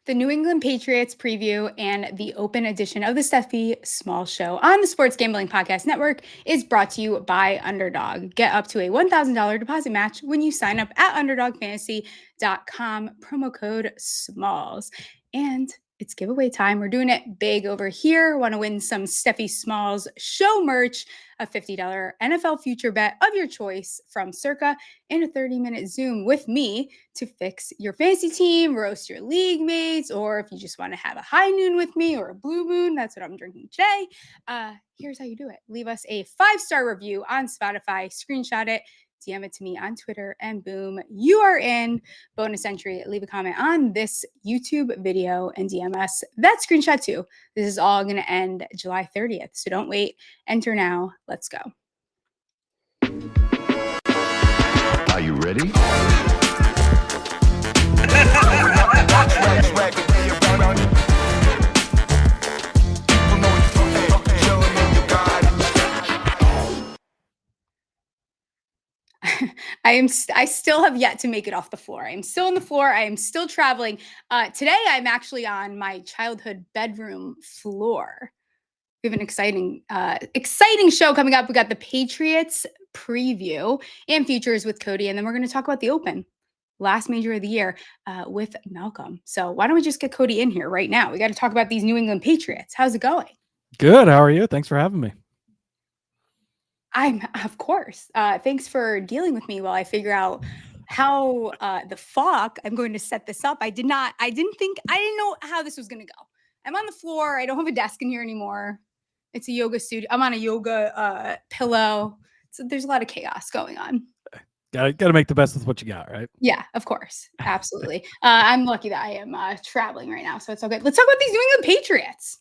The New England Patriots preview and the open edition of the Stephie Smalls Show on the Sports Gambling Podcast Network is brought to you by Underdog. Get up to a $1,000 deposit match when you sign up at UnderdogFantasy.com, promo code SMALLS. And it's giveaway time. We're doing it big over here. Want to win some Stephie Smalls Show merch, a $50 NFL future bet of your choice from Circa, and a 30-minute Zoom with me to fix your fantasy team, roast your league mates, or if you just want to have a high noon with me or a blue moon, that's what I'm drinking today. Here's how you do it. Leave us a 5-star review on Spotify, screenshot it, DM it to me on Twitter, and boom, you are in. Bonus entry, leave a comment on this YouTube video and DM us that screenshot too. This is all going to end July 30th, so don't wait. Enter now. Let's go. Are you ready? I still have yet to make it off the floor. I'm still on the floor. I am still traveling. Today, I'm actually on my childhood bedroom floor. We have an exciting show coming up. We got the Patriots preview and features with Cody, and then we're going to talk about the Open, last major of the year, with Malcolm. So why don't we just get Cody in here right now? We got to talk about these New England Patriots. How's it going? Good. How are you? Thanks for having me. Of course. Thanks for dealing with me while I figure out how the fuck I'm going to set this up. I didn't know how this was going to go. I'm on the floor. I don't have a desk in here anymore. It's a yoga studio. I'm on a yoga pillow. So there's a lot of chaos going on. Got to make the best with what you got, right? Yeah, of course. Absolutely. I'm lucky that I am traveling right now, so it's all good. Let's talk about these New England Patriots.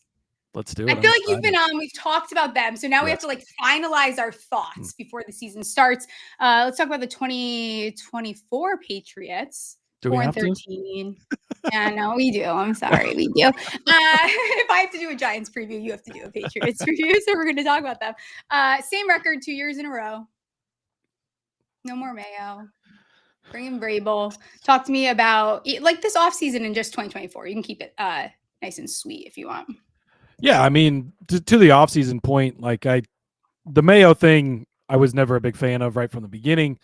Let's do it. I feel like you've been on. We've talked about them. So now we have to finalize our thoughts before the season starts. Let's talk about the 2024 Patriots. Do we have 4-13. Yeah, no, we do. I'm sorry. We do. If I have to do a Giants preview, you have to do a Patriots preview. So we're going to talk about them. Same record 2 years in a row. No more Mayo. Bring in Vrabel. Talk to me about this offseason in just 2024. You can keep it nice and sweet if you want. Yeah, I mean, to the offseason point, the Mayo thing, I was never a big fan of right from the beginning.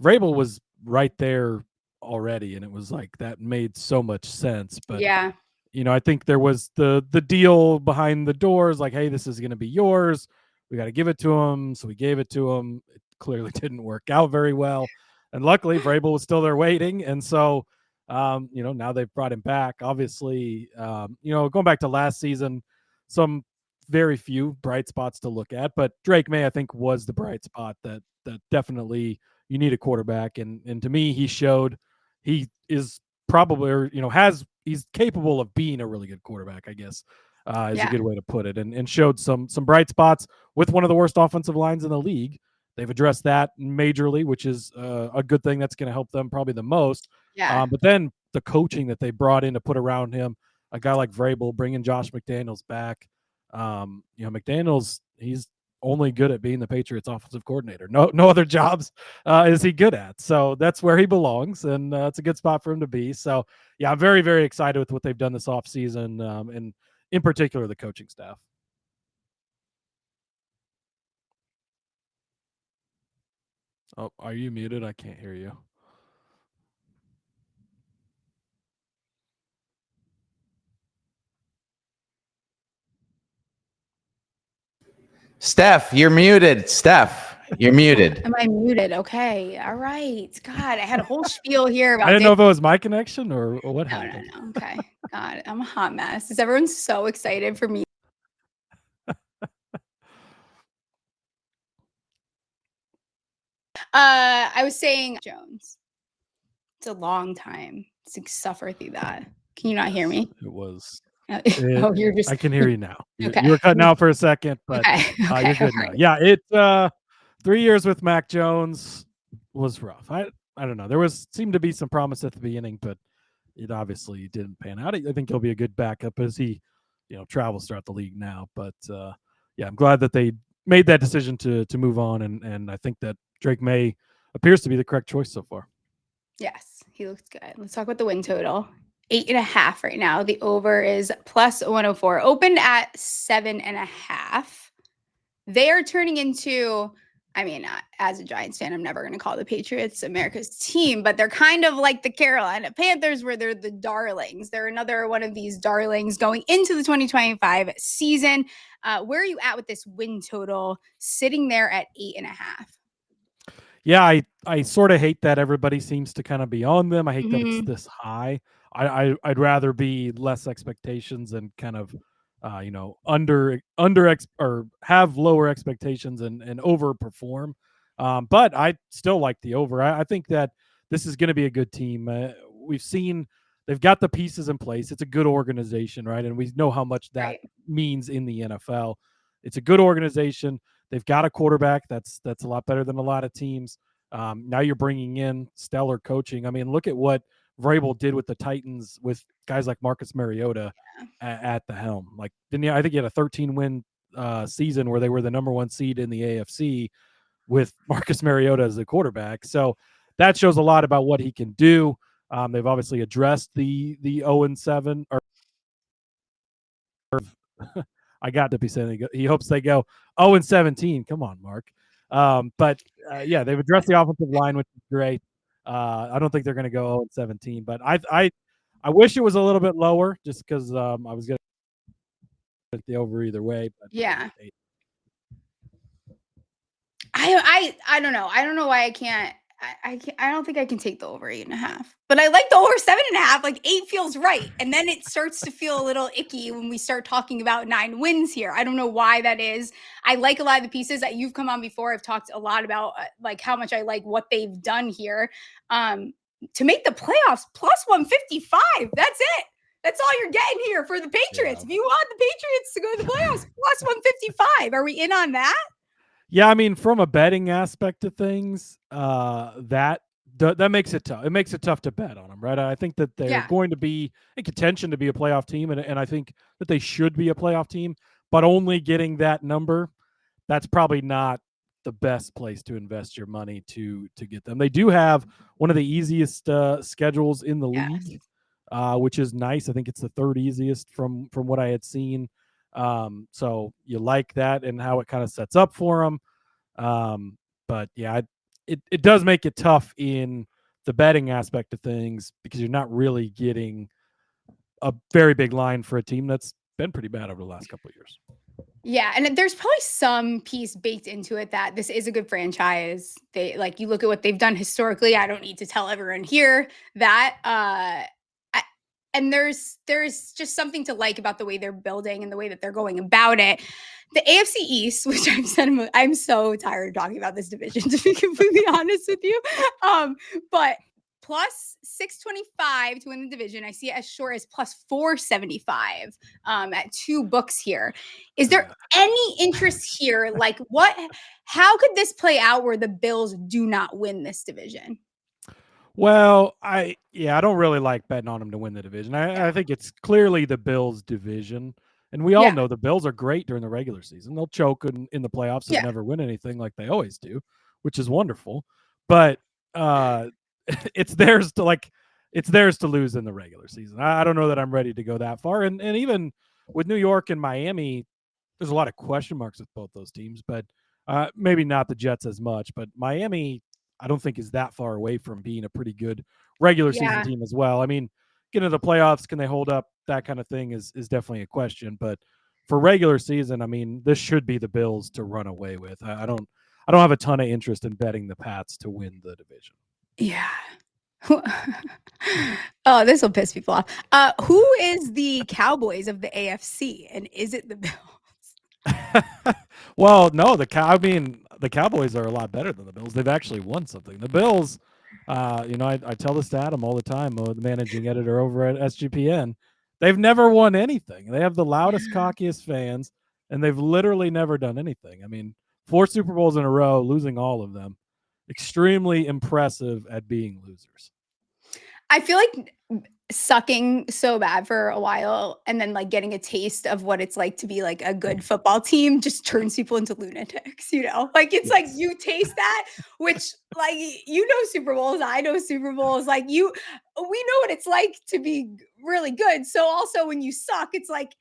Vrabel was right there already, and it was like that made so much sense. But yeah, I think there was the deal behind the doors, like, hey, this is going to be yours. We got to give it to him. So we gave it to him. It clearly didn't work out very well. And luckily, Vrabel was still there waiting. And so, now they've brought him back. Obviously, going back to last season, some very few bright spots to look at, but Drake Maye, I think, was the bright spot that definitely you need a quarterback. And to me, he showed he is probably, he's capable of being a really good quarterback, I guess, is a good way to put it, and showed some bright spots with one of the worst offensive lines in the league. They've addressed that majorly, which is a good thing. That's going to help them probably the most. Yeah. But then the coaching that they brought in to put around him, a guy like Vrabel, bringing Josh McDaniels back. McDaniels, he's only good at being the Patriots offensive coordinator. No other jobs is he good at. So that's where he belongs, and it's a good spot for him to be. So, yeah, I'm very, very excited with what they've done this offseason, and in particular the coaching staff. Oh, are you muted? I can't hear you. Steph, you're muted. Steph, you're muted. Am I muted? Okay. All right. God, I had a whole spiel here about I didn't know if it was my connection or what happened. No. Okay. God, I'm a hot mess. Is everyone so excited for me? I was saying Jones. It's a long time to suffer through that. Can you not hear me? It was. You're just. I can hear you now. Okay. You were cutting out for a second, but okay. you're good now. Yeah, it's 3 years with Mac Jones was rough. I don't know. There seemed to be some promise at the beginning, but it obviously didn't pan out. I think he'll be a good backup as he, travels throughout the league now. But I'm glad that they made that decision to move on, and I think that Drake Maye appears to be the correct choice so far. Yes, he looks good. Let's talk about the win total. 8.5 right now. The over is plus 104. Opened at 7.5. They are turning into, I mean, as a Giants fan, I'm never going to call the Patriots America's team, but they're kind of like the Carolina Panthers, where they're the darlings. They're another one of these darlings going into the 2025 season. Where are you at with this win total sitting there at 8.5? Yeah, I sort of hate that everybody seems to kind of be on them. I hate that it's this high. I'd rather be less expectations and kind of under or have lower expectations and overperform. But I still like the over. I think that this is going to be a good team. We've seen they've got the pieces in place. It's a good organization, right? And we know how much that means in the NFL. It's a good organization. They've got a quarterback that's a lot better than a lot of teams. Now you're bringing in stellar coaching. I mean, look at what Vrabel did with the Titans with guys like Marcus Mariota at the helm. Like, I think he had a 13-win season where they were the number 1 seed in the AFC with Marcus Mariota as the quarterback. So that shows a lot about what he can do. They've obviously addressed the 0-7 or I got to be saying he hopes they go 0-17. Come on, Mark. But yeah, they've addressed the offensive line, which is great. I don't think they're going to go 0-17, but I wish it was a little bit lower, just because I was going to put the over either way. But yeah, I don't know. I don't know why I can't. I don't think I can take the over 8.5, but I like the over 7.5. Like 8 feels right, and then it starts to feel a little icky when we start talking about 9 wins here. I don't know why that is. I like a lot of the pieces that you've come on before. I've talked a lot about like how much I like what they've done here to make the playoffs. Plus 155. That's it. That's all you're getting here for the Patriots. Yeah. If you want the Patriots to go to the playoffs, plus 155. Are we in on that? Yeah, I mean, from a betting aspect of things, that makes it tough. It makes it tough to bet on them, right? I think that they're going to be in contention to be a playoff team, and I think that they should be a playoff team, but only getting that number, that's probably not the best place to invest your money to get them. They do have one of the easiest schedules in the league, which is nice. I think it's the 3rd easiest from what I had seen. So you like that and how it kind of sets up for them. But yeah, it does make it tough in the betting aspect of things, because you're not really getting a very big line for a team that's been pretty bad over the last couple of years. Yeah, and there's probably some piece baked into it that this is a good franchise. They, like, you look at what they've done historically. I don't need to tell everyone here that and there's just something to like about the way they're building and the way that they're going about it. The AFC East, which I've said, I'm so tired of talking about this division, to be completely honest with you. But plus 625 to win the division. I see it as short as plus 475 at 2 books here. Is there any interest here? Like, how could this play out where the Bills do not win this division? Well, I don't really like betting on them to win the division. I think it's clearly the Bills' division. And we all know the Bills are great during the regular season. They'll choke in the playoffs and never win anything like they always do, which is wonderful. But it's theirs to lose in the regular season. I don't know that I'm ready to go that far. And even with New York and Miami, there's a lot of question marks with both those teams, but maybe not the Jets as much. But Miami, I don't think is that far away from being a pretty good regular season team as well. I mean, getting to the playoffs, can they hold up? That kind of thing is definitely a question. But for regular season, I mean, this should be the Bills to run away with. I don't have a ton of interest in betting the Pats to win the division. Yeah. Oh, this will piss people off. Who is the Cowboys of the AFC, and is it the Bills? Well, no, the Cowboys are a lot better than the Bills. They've actually won something. The Bills, I tell this to Adam all the time, the managing editor over at SGPN. They've never won anything. They have the loudest, cockiest fans, and they've literally never done anything. I mean, 4 Super Bowls in a row, losing all of them. Extremely impressive at being losers. I feel like sucking so bad for a while and then like getting a taste of what it's like to be like a good football team just turns people into lunatics, like it's like Yes. you taste that, which like Super Bowls, I know Super Bowls, like we know what it's like to be really good. So also when you suck, it's like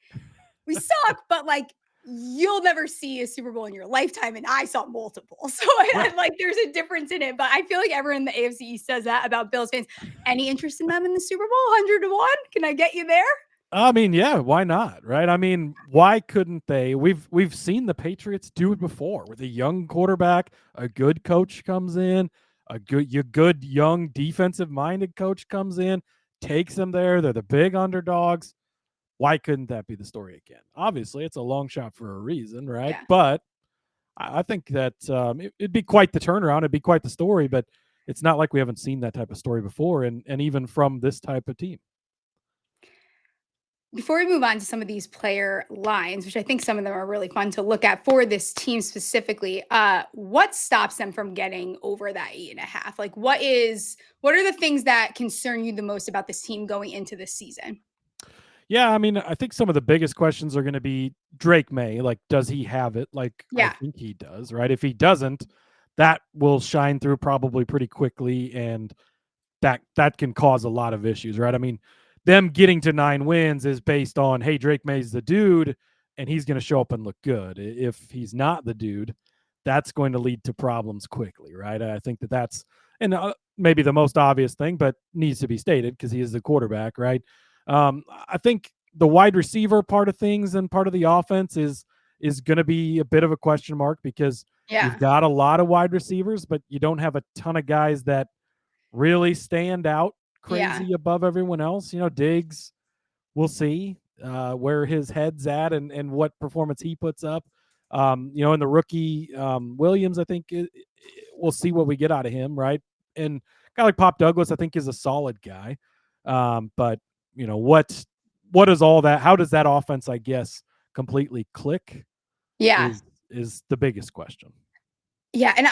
we suck, but like you'll never see a Super Bowl in your lifetime. And I saw multiple. So Right. like there's a difference in it. But I feel like everyone in the AFC East says that about Bills fans. Any interest in them in the Super Bowl? 100-1? Can I get you there? I mean, yeah, why not? Right? I mean, why couldn't they? We've seen the Patriots do it before with a young quarterback, a good coach comes in, a good young defensive minded coach comes in, takes them there. They're the big underdogs. Why couldn't that be the story again? Obviously, it's a long shot for a reason, right? Yeah. But I think that it'd be quite the turnaround. It'd be quite the story, but it's not like we haven't seen that type of story before, and even from this type of team. Before we move on to some of these player lines, which I think some of them are really fun to look at for this team specifically, what stops them from getting over that 8.5? Like, what are the things that concern you the most about this team going into this season? Yeah, I mean, I think some of the biggest questions are going to be Drake Maye. Like, does he have it? Like, I Yeah. think he does, right? If he doesn't, that will shine through probably pretty quickly, and that can cause a lot of issues, right? I mean, them getting to 9 wins is based on, hey, Drake Maye's the dude, and he's going to show up and look good. If he's not the dude, that's going to lead to problems quickly, right? I think that's and maybe the most obvious thing, but needs to be stated because he is the quarterback, right? I think the wide receiver part of things and part of the offense is going to be a bit of a question mark because you've got a lot of wide receivers, but you don't have a ton of guys that really stand out crazy above everyone else. Diggs, we'll see where his head's at and what performance he puts up. In the rookie Williams, I think we'll see what we get out of him, right? And a guy like Pop Douglas, I think, is a solid guy. But what is all that? How does that offense, I guess, completely click? Yeah. Is the biggest question. Yeah, and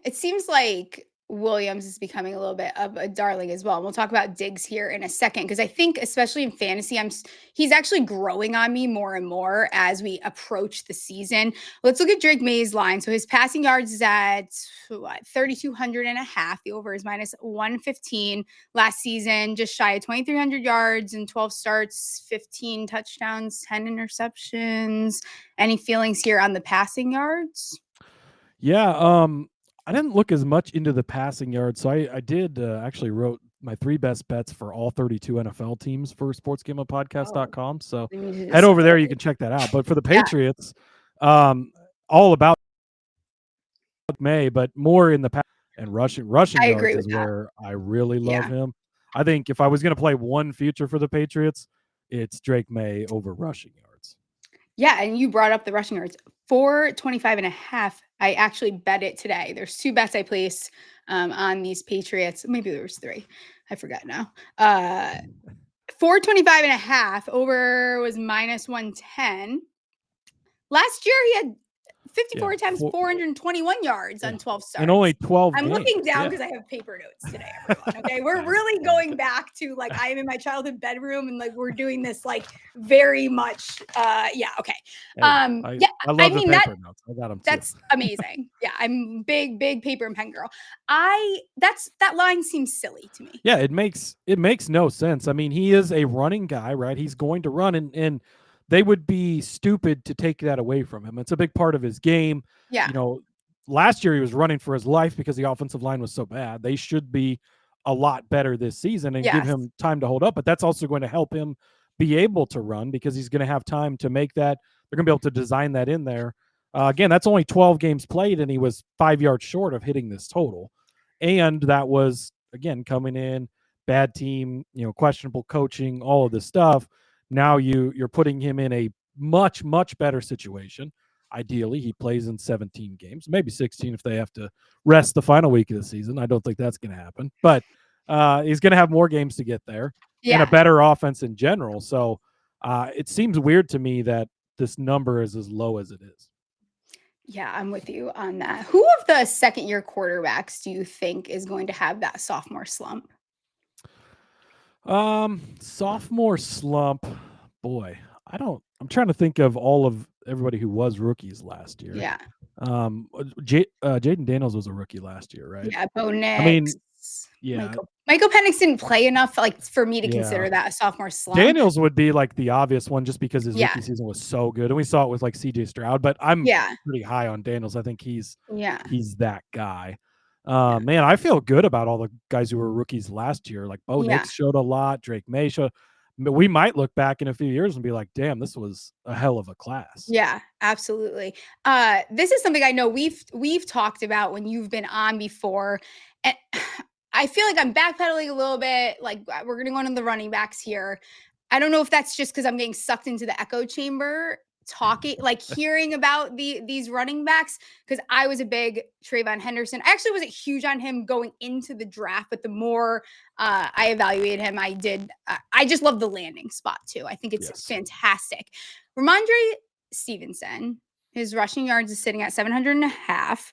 it seems like Williams is becoming a little bit of a darling as well. And we'll talk about Diggs here in a second because I think, especially in fantasy, he's actually growing on me more and more as we approach the season. Let's look at Drake Maye's line. So his passing yards is at 3,200 and a half. The over is minus 115 last season, just shy of 2,300 yards and 12 starts, 15 touchdowns, 10 interceptions. Any feelings here on the passing yards? Yeah, I didn't look as much into the passing yards, so I did actually wrote my 3 best bets for all 32 NFL teams for sportsgamepodcast.com. So head over there, you can check that out. But for the Patriots, all about May, but more in the pass and rushing yards is where I really love him. I think if I was going to play one future for the Patriots, it's Drake Maye over rushing yards. Yeah, and you brought up the rushing yards. 425.5. I actually bet it today. There's 2 bets I placed on these Patriots. Maybe there was 3. I forgot now. 425.5 over was minus 110. Last year he had 54 attempts, 421 yards on 12 starts. And only 12 I'm games. looking down because I have paper notes today, everyone. Okay. We're really going back to like I am in my childhood bedroom and like we're doing this like very much okay. I love the paper notes. I got them too. That's amazing. Yeah, I'm big paper and pen girl. That line seems silly to me. Yeah, it makes no sense. I mean, he is a running guy, right? He's going to run and they would be stupid to take that away from him. It's a big part of his game. Yeah. Last year he was running for his life because the offensive line was so bad. They should be a lot better this season and give him time to hold up. But that's also going to help him be able to run because he's going to have time to make that. They're going to be able to design that in there. Again, that's only 12 games played, and he was 5 yards short of hitting this total. And that was, again, coming in, bad team, questionable coaching, all of this stuff. Now you're putting him in a much, much better situation. Ideally, he plays in 17 games, maybe 16 if they have to rest the final week of the season. I don't think that's going to happen. But he's going to have more games to get there and a better offense in general. So it seems weird to me that this number is as low as it is. Yeah, I'm with you on that. Who of the second-year quarterbacks do you think is going to have that sophomore slump? Sophomore slump. Boy, I'm trying to think of everybody who was rookies last year. Yeah. Jaden Daniels was a rookie last year, right? Yeah. Bo Nix. I mean, yeah. Michael Penix didn't play enough like for me to Yeah. consider that a sophomore slump. Daniels would be like the obvious one just because his Yeah. rookie season was so good. And we saw it with like CJ Stroud, but I'm pretty high on Daniels. I think he's that guy. Man, I feel good about all the guys who were rookies last year. Like Bo Nix showed a lot. Drake Maye showed. We might look back in a few years and be like, damn, this was a hell of a class. Yeah, absolutely. This is something I know we've talked about when you've been on before. And I feel like I'm backpedaling a little bit. Like we're going to go into the running backs here. I don't know if that's just because I'm getting sucked into the echo chamber hearing about these running backs, because I was a big TreVeyon Henderson. I actually wasn't huge on him going into the draft, but the more I evaluated him, I just love the landing spot too. I think it's fantastic. Rhamondre Stevenson, his rushing yards is sitting at 700.5.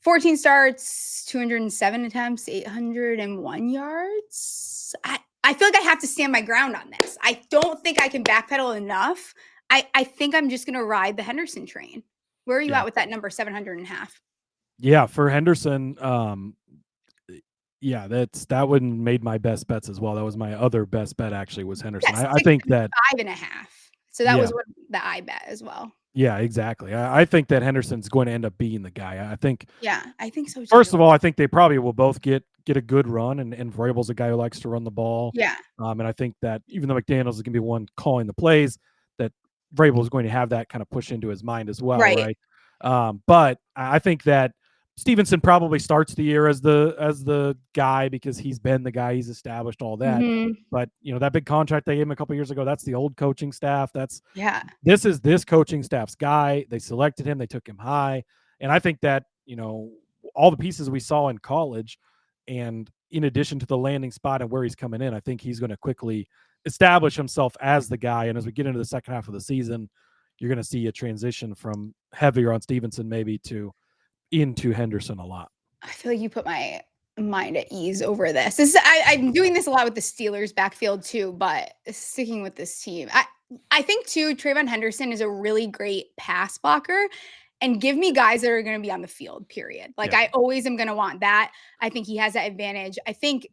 14 starts, 207 attempts, 801 yards. I feel like I have to stand my ground on this. I don't think I can backpedal enough. I think I'm just going to ride the Henderson train. Where are you at with that number, 700.5? Yeah, for Henderson, that one made my best bets as well. That was my other best bet actually, was Henderson. Yes, I think that 5.5. So that was what the I bet as well. Yeah, exactly. I think that Henderson's going to end up being the guy. I think so too. First of all, I think they probably will both get a good run, and Vrabel's a guy who likes to run the ball. Yeah. And I think that even though McDaniels is going to be one calling the plays, that Vrabel is going to have that kind of push into his mind as well, right? But I think that Stevenson probably starts the year as the guy because he's been the guy, he's established all that. Mm-hmm. But that big contract they gave him a couple years ago, that's the old coaching staff. This is this coaching staff's guy. They selected him, they took him high, and I think that all the pieces we saw in college, and in addition to the landing spot and where he's coming in, I think he's going to quickly establish himself as the guy. And as we get into the second half of the season, you're going to see a transition from heavier on Stevenson maybe into Henderson a lot. I feel like you put my mind at ease over this. I'm doing this a lot with the Steelers backfield too, but sticking with this team, I think too, TreVeyon Henderson is a really great pass blocker. And give me guys that are going to be on the field, period. I always am going to want that. I think he has that advantage. I think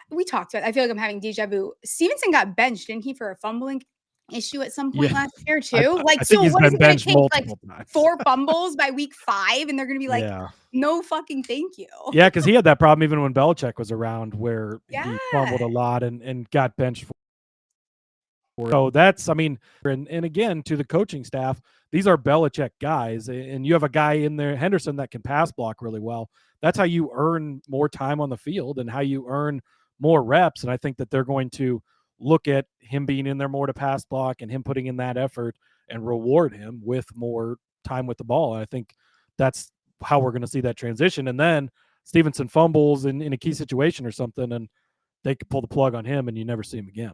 we talked about it. I feel like I'm having deja vu. Stevenson got benched, didn't he, for a fumbling issue at some point last year too? I think he's been benched multiple times. 4 fumbles by week 5, and they're going to be like, no fucking thank you. Yeah, because he had that problem even when Belichick was around, where he fumbled a lot and got benched for. So that's, and again, to the coaching staff, these are Belichick guys, and you have a guy in there, Henderson, that can pass block really well. That's how you earn more time on the field and how you earn more reps. And I think that they're going to look at him being in there more to pass block and him putting in that effort and reward him with more time with the ball. And I think that's how we're going to see that transition. And then Stevenson fumbles in a key situation or something, and they could pull the plug on him and you never see him again.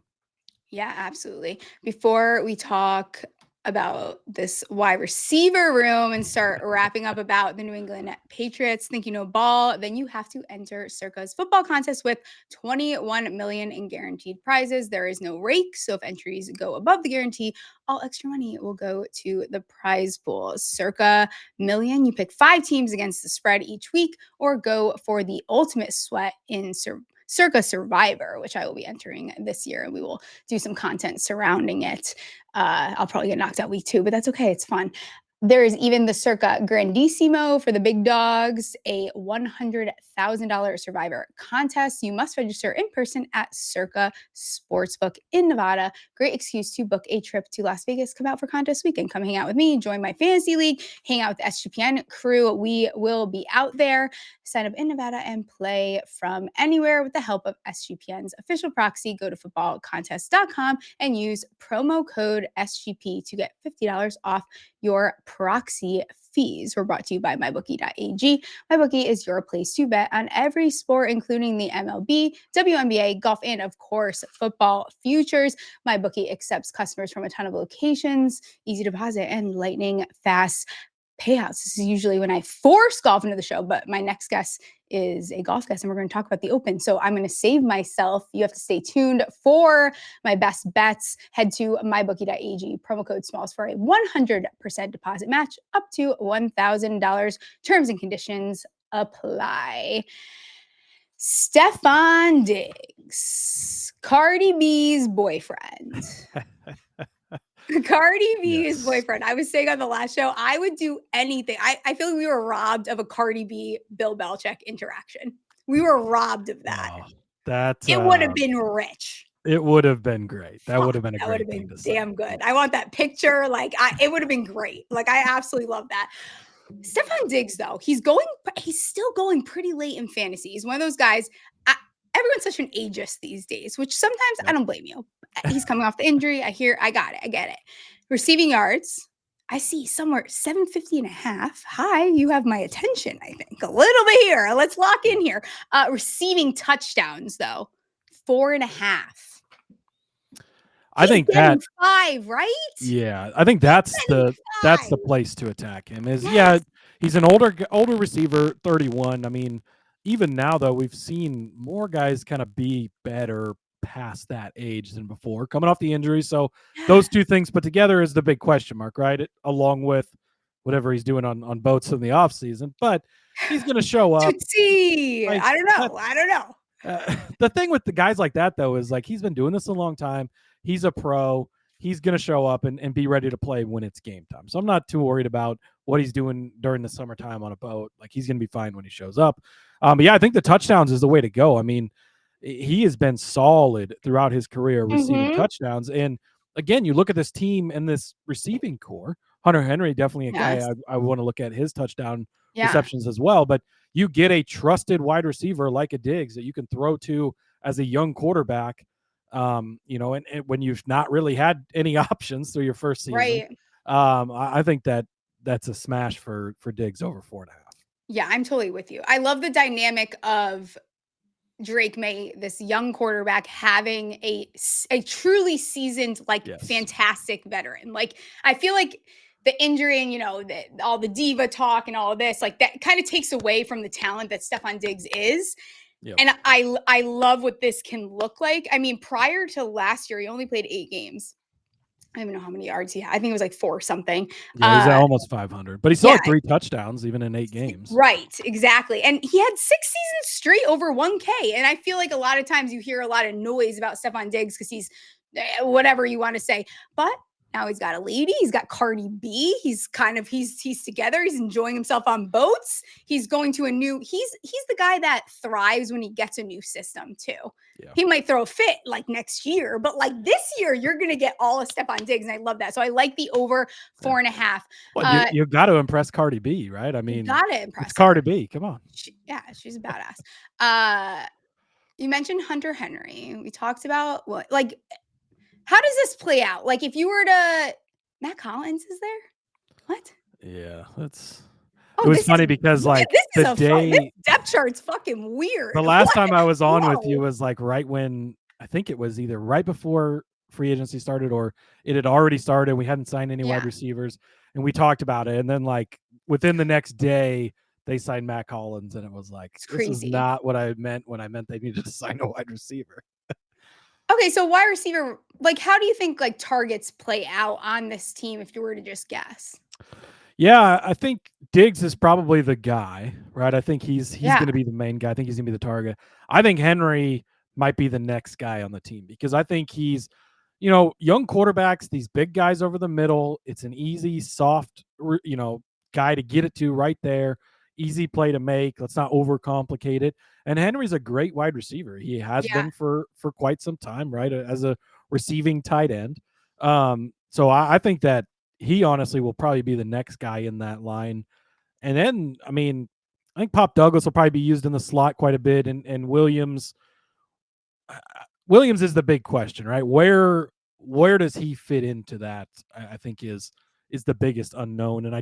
Yeah, absolutely. Before we talk about this wide receiver room and start wrapping up about the New England Patriots, think you know ball, then you have to enter Circa's football contest with 21 million in guaranteed prizes. There is no rake, so if entries go above the guarantee, all extra money will go to the prize pool. Circa Million, you pick 5 teams against the spread each week, or go for the ultimate sweat in Circa Survivor, which I will be entering this year, and we will do some content surrounding it. I'll probably get knocked out week 2, but that's okay. It's fun. There is even the Circa Grandissimo for the big dogs, a $100,000 Survivor contest. You must register in person at Circa Sportsbook in Nevada. Great excuse to book a trip to Las Vegas. Come out for contest weekend. Come hang out with me. Join my fantasy league. Hang out with the SGPN crew. We will be out there. Sign up in Nevada and play from anywhere with the help of SGPN's official proxy. Go to footballcontest.com and use promo code SGP to get $50 off your proxy fees. We're brought to you by mybookie.ag. MyBookie is your place to bet on every sport, including the MLB, WNBA, golf, and of course, football futures. MyBookie accepts customers from a ton of locations, easy deposit, and lightning fast payouts. This is usually when I force golf into the show, but my next guest is a golf guest, and we're going to talk about the Open. So I'm going to save myself. You have to stay tuned for my best bets. Head to mybookie.ag, promo code SMALLS for a 100% deposit match up to $1,000. Terms and conditions apply. Stefon Diggs, Cardi B's boyfriend. Cardi B's boyfriend. I was saying on the last show, I would do anything. I feel like we were robbed of a Cardi B Bill Belichick interaction. We were robbed of that. It would have been rich. It would have been great. That would have been a great thing to say. Damn good. I want that picture. Like, it would have been great. Like, I absolutely love that. Stefon Diggs, though, he's still going pretty late in fantasy. He's one of those guys. Everyone's such an ageist these days, which sometimes I don't blame you. He's coming off the injury. I get it. Receiving yards, I see somewhere 750.5. Hi, you have my attention, I think. A little bit here. Let's lock in here. Receiving touchdowns, though, 4.5. I think that 5, right? Yeah, I think that's the place to attack him. He's an older receiver, 31. I mean, even now though, we've seen more guys kind of be better past that age than before, coming off the injury. So those two things put together is the big question mark, right? Along with whatever he's doing on boats in the off season, but he's going to show up. I don't know. The thing with the guys like that though is like he's been doing this a long time. He's a pro. He's going to show up and be ready to play when it's game time. So I'm not too worried about what he's doing during the summertime on a boat. Like he's going to be fine when he shows up. But yeah, I think the touchdowns is the way to go. I mean, he has been solid throughout his career receiving touchdowns. And again, you look at this team and this receiving core. Hunter Henry, definitely a guy I want to look at his touchdown receptions as well. But you get a trusted wide receiver like a Diggs that you can throw to as a young quarterback. And when you've not really had any options through your first season, right? I think that's a smash for Diggs over 4.5. Yeah, I'm totally with you. I love the dynamic of Drake Maye, this young quarterback, having a truly seasoned, fantastic veteran. Like, I feel like the injury and, all the diva talk and all of this, like that kind of takes away from the talent that Stefon Diggs is. Yep. And I love what this can look like. I mean, prior to last year, he only played 8 games. I don't even know how many yards he had. I think it was like 4 something. Yeah, he's at almost 500. But he still had 3 touchdowns, even in 8 games. Right, exactly. And he had 6 seasons straight over 1K. And I feel like a lot of times you hear a lot of noise about Stefon Diggs because he's whatever you want to say. But now he's got a lady. He's got Cardi B. He's together. He's enjoying himself on boats. He's going to he's the guy that thrives when he gets a new system too. Yeah. He might throw a fit like next year, but like this year, you're going to get all of Stefon Diggs. And I love that. So I like the over 4.5. Well, you got to impress Cardi B, right? I mean, got to impress it's Cardi B. Come on. She's a badass. You mentioned Hunter Henry. We talked about how does this play out? Like, if you were to, Matt Collins is there? What? Yeah, it was funny because this depth chart's fucking weird. The last time I was on with you was like right when I think it was either right before free agency started or it had already started. We hadn't signed any wide receivers, and we talked about it. And then like within the next day, they signed Matt Collins, and it was like this is not what I meant when I meant they needed to sign a wide receiver. Okay, so wide receiver, like, how do you think like targets play out on this team if you were to just guess? Yeah, I think Diggs is probably the guy, right? I think he's going to be the main guy. I think he's going to be the target. I think Henry might be the next guy on the team because I think he's, young quarterbacks, these big guys over the middle. It's an easy, soft, guy to get it to right there. Easy play to make. Let's not overcomplicate it. And Henry's a great wide receiver. He has been for quite some time, right? As a receiving tight end. So I think that he honestly will probably be the next guy in that line. And then, I mean, I think Pop Douglas will probably be used in the slot quite a bit. And Williams is the big question, right? Where does he fit into that? I think is the biggest unknown. And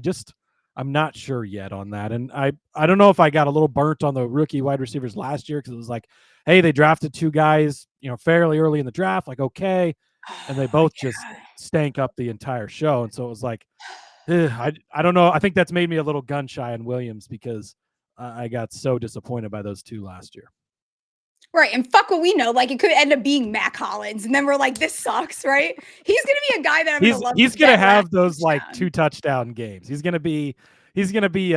I'm not sure yet on that. And I don't know if I got a little burnt on the rookie wide receivers last year because it was like, hey, they drafted 2 guys, fairly early in the draft, like, okay. And they both just stank up the entire show. And so it was like, I don't know. I think that's made me a little gun shy on Williams because I got so disappointed by those two last year. Right. And fuck what we know. Like, it could end up being Mac Hollins. And then we're like, this sucks, right? He's going to be a guy that I'm going to love. He's going to have those like 2 touchdown games. He's going to be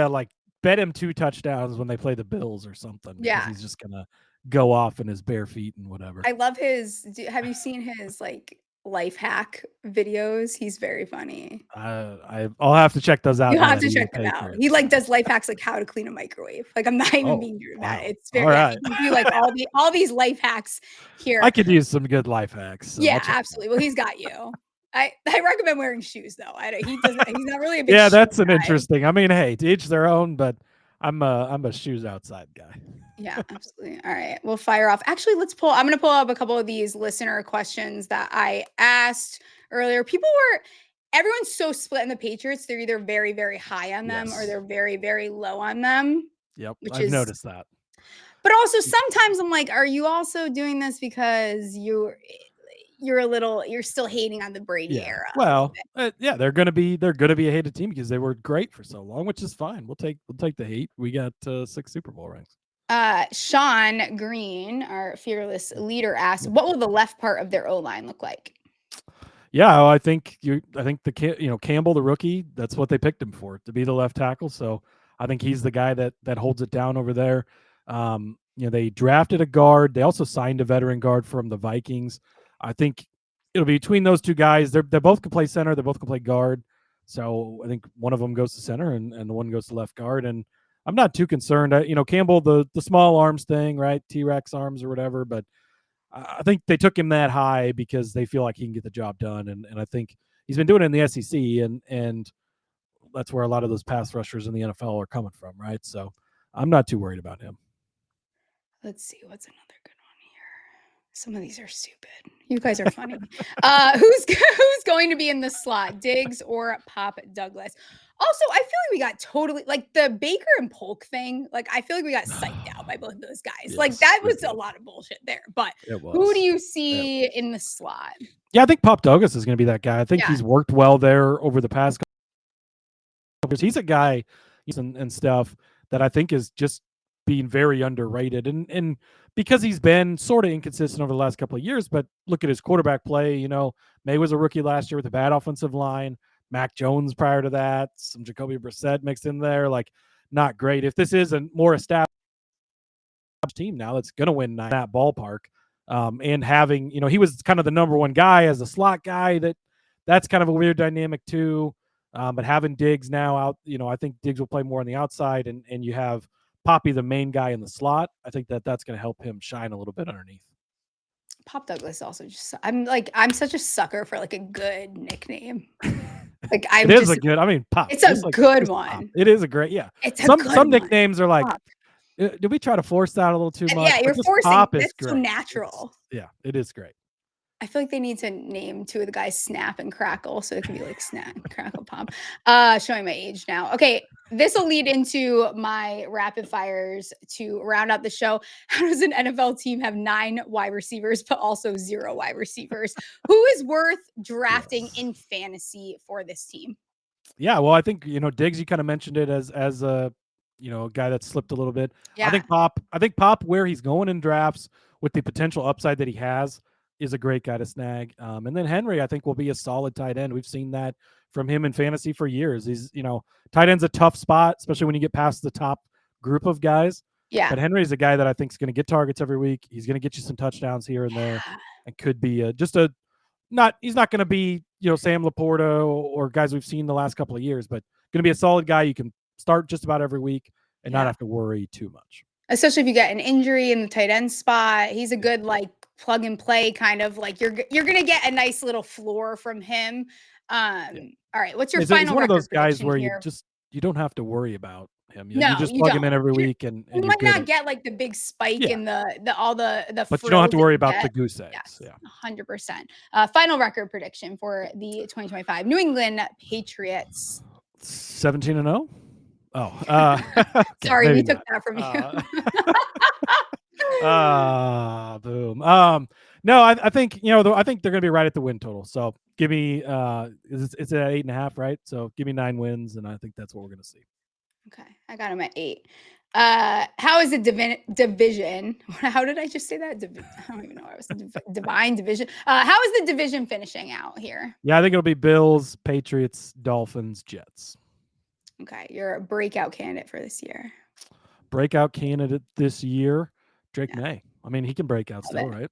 like, bet him 2 touchdowns when they play the Bills or something. Yeah. He's just going to go off in his bare feet and whatever. I love have you seen his like life hack videos? He's very funny. I'll have to check those out. You have to check them out. He like does life hacks, like how to clean a microwave. Like, I'm not even being true about it. It's very, right. You can do like all these life hacks here. I could use some good life hacks. So yeah, absolutely. Well, he's got you. I recommend wearing shoes though. He's not really a big yeah, that's an guy. interesting. I mean, hey, to each their own, but I'm a shoes outside guy. Yeah, absolutely. All right, we'll fire off. Actually, I'm going to pull up a couple of these listener questions that I asked earlier. Everyone's so split in the Patriots. They're either very, very high on them or they're very, very low on them. Yep, I've noticed that. But also sometimes I'm like, are you also doing this because you're still hating on the Brady era? Well, yeah, they're gonna be a hated team because they were great for so long, which is fine. We'll take the hate. We got 6 Super Bowl rings. Sean Green, our fearless leader, asked, "What will the left part of their O-line look like?" Yeah, well, I think Campbell, the rookie, that's what they picked him for, to be the left tackle. So I think he's the guy that holds it down over there. They drafted a guard. They also signed a veteran guard from the Vikings. I think it'll be between those two guys. They both can play center. They both can play guard. So I think one of them goes to center and the one goes to left guard. And I'm not too concerned. Campbell, the small arms thing, right? T-Rex arms or whatever. But I think they took him that high because they feel like he can get the job done. And I think he's been doing it in the SEC. And that's where a lot of those pass rushers in the NFL are coming from, right? So I'm not too worried about him. Let's see. What's another good one here? Some of these are stupid. You guys are funny. Who's going to be in the slot? Diggs or Pop Douglas? Also, I feel like we got totally, like, the Baker and Polk thing. Like, I feel like we got psyched out by both of those guys. Yes, like, that was a lot of bullshit there. But who do you see in the slot? Yeah, I think Pop Douglas is going to be that guy. I think he's worked well there over the past couple years. He's a guy and stuff that I think is just being very underrated. And because he's been sort of inconsistent over the last couple of years, but look at his quarterback play. May was a rookie last year with a bad offensive line. Mac Jones prior to that, some Jacoby Brissett mixed in there, like not great. If this is a more established team now that's going to win that ballpark, and having, he was kind of the number one guy as a slot guy, that's kind of a weird dynamic too. But having Diggs now out, I think Diggs will play more on the outside and you have Poppy, the main guy in the slot. I think that's going to help him shine a little bit underneath. Pop Douglas also I'm such a sucker for like a good nickname. Like Pop. It's a good one. Pop. It is a great, yeah. Some nicknames are like, did we try to force that a little too much? Yeah, you're forcing. Pop it's is great. So natural. It is great. I feel like they need to name 2 of the guys Snap and Crackle, so it can be like Snap, Crackle, Pop. Showing my age now. Okay, this will lead into my rapid fires to round out the show. How does an NFL team have 9 wide receivers but also 0 wide receivers? Who is worth drafting in fantasy for this team? Yeah, well, I think Diggs. You kind of mentioned it as a guy that slipped a little bit. Yeah. I think Pop, where he's going in drafts with the potential upside that he has, is a great guy to snag. And then Henry, I think, will be a solid tight end. We've seen that from him in fantasy for years. He's, tight end's a tough spot, especially when you get past the top group of guys. Yeah. But Henry's a guy that I think is going to get targets every week. He's going to get you some touchdowns here and there, and could be he's not going to be, Sam Laporta or guys we've seen the last couple of years, but going to be a solid guy you can start just about every week and not have to worry too much. Especially if you get an injury in the tight end spot. He's a good, like, plug and play kind of, like, you're going to get a nice little floor from him. All right. What's your final? He's one of those guys where you don't have to worry about him. You just plug him in every week and you might not get like the big spike in the but you don't have to worry about the goose eggs. Yes, 100%. Final record prediction for the 2025 New England Patriots. 17-0. Oh, sorry, we took that from you. Boom. No, I think I think they're gonna be right at the win total. So give me it's at 8.5, right? So give me 9 wins, and I think that's what we're gonna see. Okay, I got him at 8. How is the division? How did I just say that? I don't even know what I was divine division. How is the division finishing out here? Yeah, I think it'll be Bills, Patriots, Dolphins, Jets. Okay, you're a breakout candidate for this year. Breakout candidate this year, Drake Maye. I mean, he can break out still, right?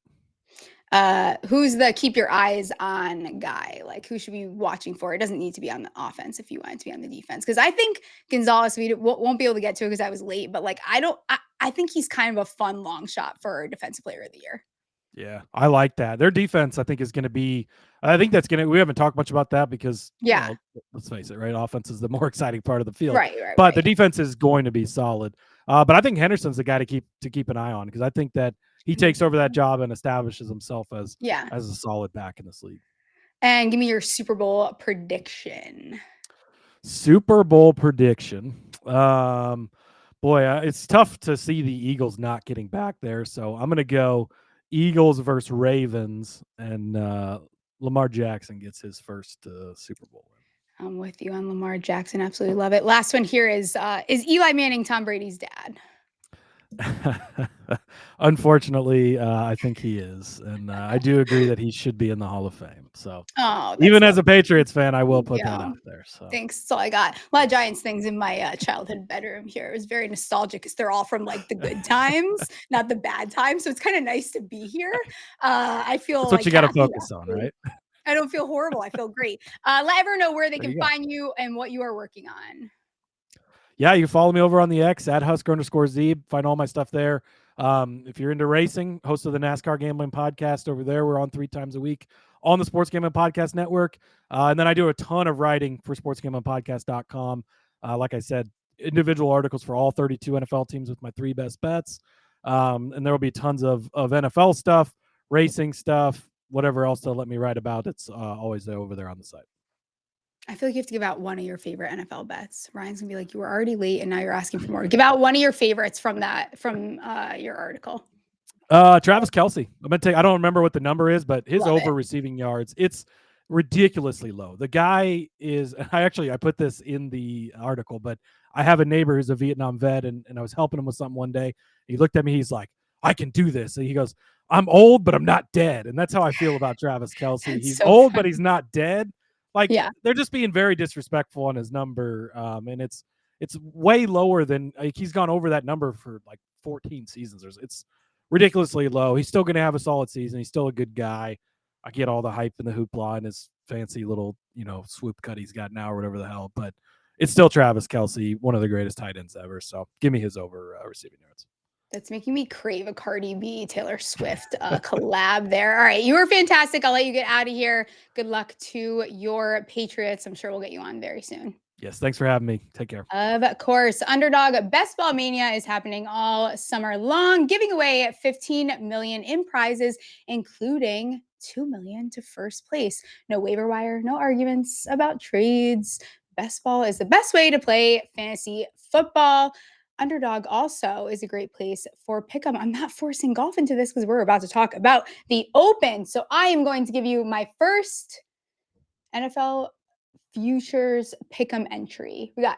Who's the keep your eyes on guy? Like, who should we be watching for? It doesn't need to be on the offense if you want it to be on the defense. Because I think Gonzalez, we won't be able to get to it because I was late. But like, I think he's kind of a fun long shot for defensive player of the year. Yeah, I like that. Their defense, I think, is going to be. I think that's going to. We haven't talked much about that because, well, let's face it, right? Offense is the more exciting part of the field, right. But the defense is going to be solid. But I think Henderson's the guy to keep an eye on because I think that he takes over that job and establishes himself as a solid back in this league. And give me your Super Bowl prediction. Super Bowl prediction. Boy, it's tough to see the Eagles not getting back there. So I'm going to go Eagles versus Ravens, and Lamar Jackson gets his first Super Bowl win. I'm with you on Lamar Jackson. Absolutely love it. Last one here is Eli Manning Tom Brady's dad? Unfortunately, I think he is, and I do agree that he should be in the Hall of Fame. So, even as a Patriots fan, I will put that out there. So, thanks. That's all I got. A lot of Giants things in my childhood bedroom here. It was very nostalgic because they're all from like the good times, not the bad times. So it's kind of nice to be here. I feel that's what you got to focus on, right? I don't feel horrible. I feel great. Let everyone know where they can find you and what you are working on. Yeah, you follow me over on the X at Husker_Zeeb. Find all my stuff there. If you're into racing, host of the NASCAR Gambling Podcast over there. We're on 3 times a week on the Sports Gambling Podcast Network. And then I do a ton of writing for sportsgamblingpodcast.com. Like I said, individual articles for all 32 NFL teams with my 3 best bets. And there will be tons of NFL stuff, racing stuff, whatever else they'll let me write about. It's always over there on the site. I feel like you have to give out one of your favorite NFL bets. Ryan's gonna be like, you were already late and now you're asking for more. Give out one of your favorites from your article. Travis Kelce. I'm gonna take. I don't remember what the number is, but his receiving yards, it's ridiculously low. The guy is. I put this in the article, but I have a neighbor who's a Vietnam vet, and I was helping him with something one day. He looked at me. He's like, "I can do this." And he goes, "I'm old, but I'm not dead." And that's how I feel about Travis Kelce. He's so old, but he's not dead. Like, they're just being very disrespectful on his number, and it's way lower than he's gone over that number for like 14 seasons. It's ridiculously low. He's still going to have a solid season. He's still a good guy. I get all the hype and the hoopla and his fancy little swoop cut he's got now or whatever the hell, but it's still Travis Kelce, one of the greatest tight ends ever. So give me his over receiving yards. That's making me crave a Cardi B, Taylor Swift collab there. All right, you were fantastic. I'll let you get out of here. Good luck to your Patriots. I'm sure we'll get you on very soon. Yes, thanks for having me. Take care. Of course, Underdog Best Ball Mania is happening all summer long, giving away $15 million in prizes, including $2 million to first place. No waiver wire, no arguments about trades. Best ball is the best way to play fantasy football. Underdog also is a great place for pick'em. I'm not forcing golf into this because we're about to talk about the Open. So I am going to give you my first NFL futures pick'em entry. We got,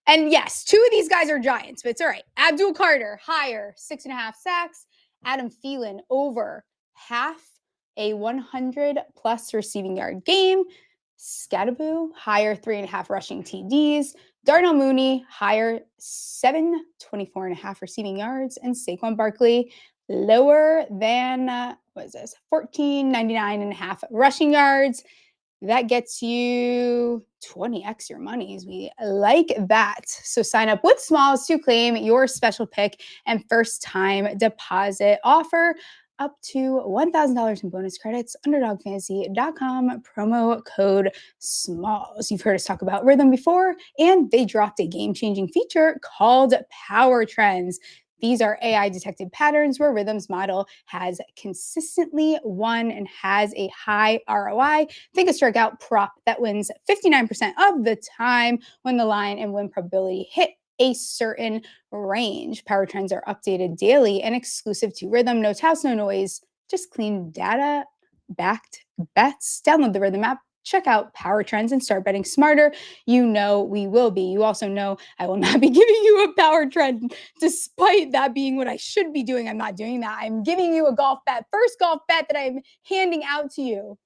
and yes, 2 of these guys are Giants, but it's all right. Abdul Carter, higher, 6.5 sacks. Adam Thielen, over half a 100+ receiving yard game. Scattaboo, higher, 3.5 rushing TDs. Darnell Mooney, higher, 724.5 receiving yards. And Saquon Barkley, lower than, 1499.5 rushing yards. That gets you 20x your monies. We like that. So sign up with Smalls to claim your special pick and first-time deposit offer up to $1,000 in bonus credits. UnderdogFantasy.com, promo code SMALLS. You've heard us talk about Rhythm before, and they dropped a game-changing feature called Power Trends. These are AI-detected patterns where Rhythm's model has consistently won and has a high ROI. Think a strikeout prop that wins 59% of the time when the line and win probability hit a certain range. Power Trends are updated daily and exclusive to Rhythm. No touts, no noise, just clean data-backed bets. Download the Rhythm app check out Power Trends and start betting smarter. You know we will be. You also know I will not be giving you a power trend, despite that being what I should be doing. I'm not doing that. I'm giving you a golf bet. First golf bet that I'm handing out to you.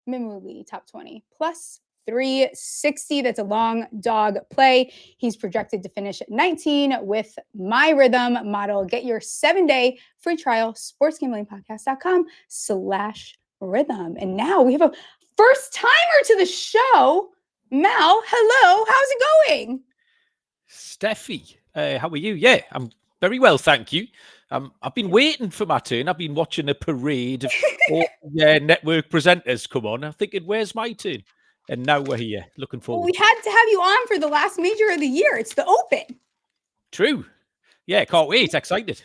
Mimuli top 20 plus 360. That's a long dog play. He's projected to finish at 19 with My Rhythm model. Get your 7-day free trial, sportsgamblingpodcast.com/rhythm. And now we have a first timer to the show. Mal, hello. How's it going? Steffi, how are you? Yeah, I'm very well, thank you. I've been waiting for my turn. I've been watching a parade of all network presenters come on. I'm thinking, where's my turn? And now we're here. Looking Well, forward. we had to have you on for the last major of the year. It's the Open. True. Yeah, can't wait. Excited.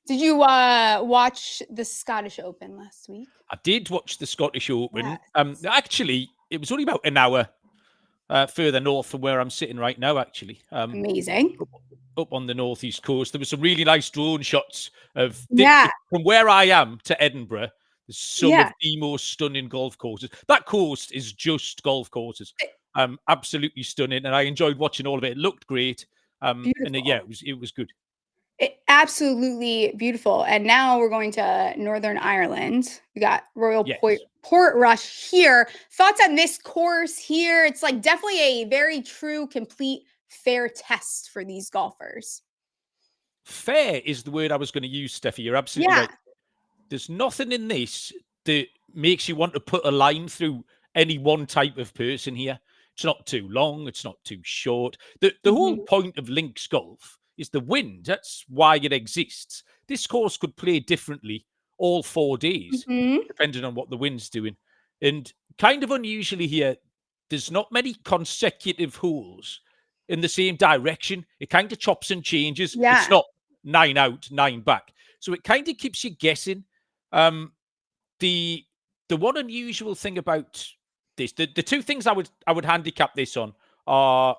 Did you watch the Scottish Open last week? I did watch the Scottish Open. Yes. Actually, it was only about an hour further north from where I'm sitting right now, actually. Amazing. Up on the northeast coast. There were some really nice drone shots of from where I am to Edinburgh. There's some Yeah. of the most stunning golf courses. That coast is just golf courses. Absolutely stunning. And I enjoyed watching all of it. It looked great. And yeah, it was good. Absolutely beautiful. And now we're going to Northern Ireland. We got Royal Portrush here. Thoughts on this course here? It's like definitely a very true, complete, fair test for these golfers. Fair is the word I was going to use, Stephie. You're absolutely right. There's nothing in this that makes you want to put a line through any one type of person here. It's not too long. It's not too short. The whole point of links golf is the wind. That's why it exists. This course could play differently all 4 days, depending on what the wind's doing. And kind of unusually here, there's not many consecutive holes in the same direction. It kind of chops and changes. Yeah. It's not 9 out, 9 back. So it kind of keeps you guessing. The one unusual thing about this, the two things I would handicap this on are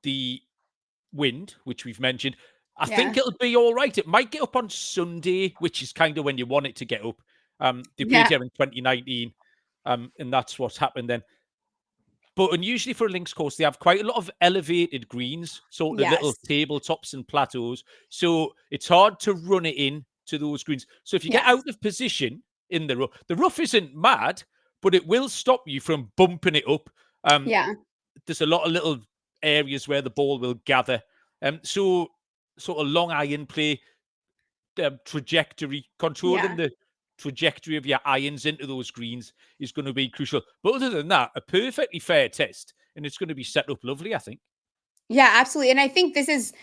the wind, which we've mentioned. I think it'll be all right. It might get up on Sunday, which is kind of when you want it to get up. They played here in 2019, and that's what's happened then. But unusually for a links course, they have quite a lot of elevated greens, sort of little tabletops and plateaus. So it's hard to run it in to those greens. So if you get out of position in the rough isn't mad, but it will stop you from bumping it up. There's a lot of little areas where the ball will gather. So sort of long iron play, trajectory, controlling the trajectory of your irons into those greens is going to be crucial. But other than that, a perfectly fair test, and it's going to be set up lovely, I think. Yeah, absolutely. And I think this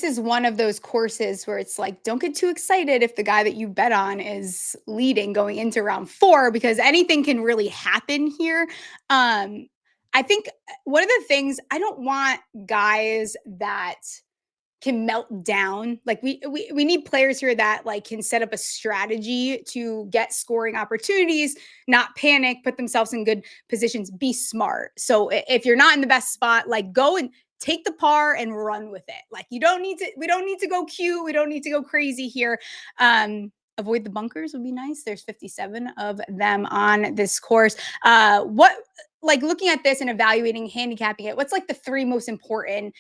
is one of those courses where it's like, don't get too excited if the guy that you bet on is leading going into round 4, because anything can really happen here. I think one of the things, I don't want guys that can melt down. Like we need players here that like can set up a strategy to get scoring opportunities, not panic, put themselves in good positions, be smart. So if you're not in the best spot, like go and take the par and run with it. Like we don't need to go cute. We don't need to go crazy here. Avoid the bunkers would be nice. There's 57 of them on this course. Like looking at this and evaluating, handicapping it, what's like the 3 most important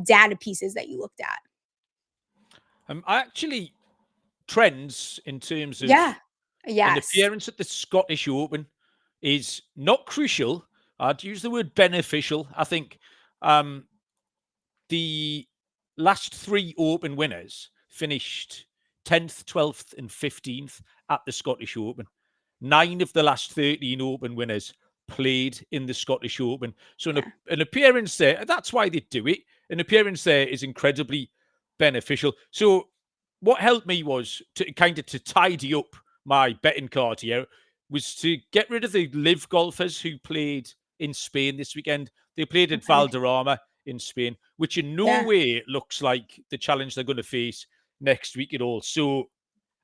data pieces that you looked at? Actually, trends in terms of an appearance at the Scottish Open is not crucial. I'd use the word beneficial. I think the last 3 Open winners finished 10th, 12th, and 15th at the Scottish Open. 9 of the last 13 Open winners played in the Scottish Open. So an appearance there, that's why they do it. An appearance there is incredibly beneficial. So what helped me was to tidy up my betting card here was to get rid of the live golfers who played in Spain this weekend. They played at Valderrama in Spain, which in no way looks like the challenge they're going to face next week at all. So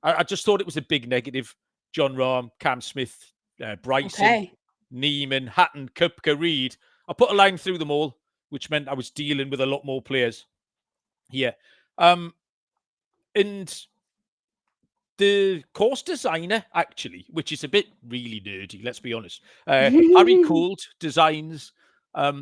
I just thought it was a big negative. John Rahm, Cam Smith, Bryson, Neiman, Hatton, Koepka, Reed. I put a line through them all, which meant I was dealing with a lot more players here. And the course designer, actually, which is a bit really nerdy, let's be honest. Harry Coult designs.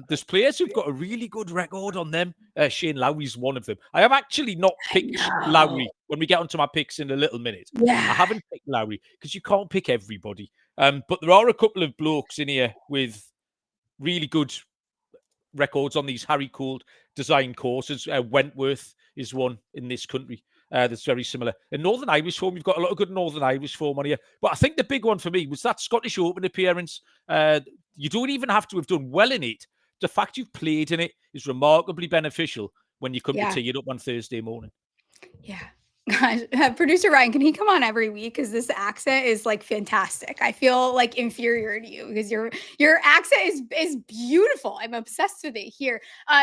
There's players who've got a really good record on them. Shane Lowry's one of them. I have actually not picked Lowry when we get onto my picks in a little minute. Yeah. I haven't picked Lowry because you can't pick everybody. But there are a couple of blokes in here with really good records on these Harry Coult design courses. Wentworth is one in this country that's very similar. In Northern Irish form, you've got a lot of good Northern Irish form on here. But I think the big one for me was that Scottish Open appearance. You don't even have to have done well in it. The fact you've played in it is remarkably beneficial when you come to tee it up on Thursday morning. Yeah. Gosh, producer Ryan, can he come on every week? Because this accent is like fantastic. I feel like inferior to you because your accent is beautiful. I'm obsessed with it here.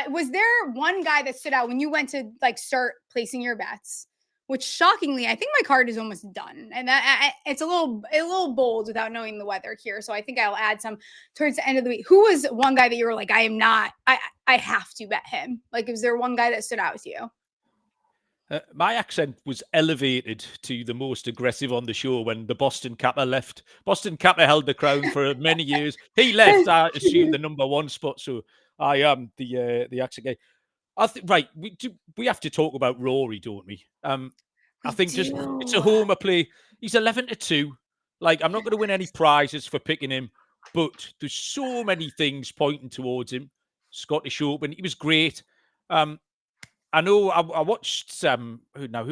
Was there one guy that stood out when you went to like start placing your bets? Which shockingly, I think my card is almost done, and that it's a little bold without knowing the weather here. So I think I'll add some towards the end of the week. Who was one guy that you were like, I have to bet him? Like, is there one guy that stood out to you? My accent was elevated to the most aggressive on the show when the Boston Capper left. Boston Capper held the crown for many years. He left, I assume, the number one spot. So I am the accent guy. Right, we have to talk about Rory, don't we? I think just it's a homer play. He's 11-2. Like, I'm not going to win any prizes for picking him, but there's so many things pointing towards him. Scottish Open, he was great. I know I watched who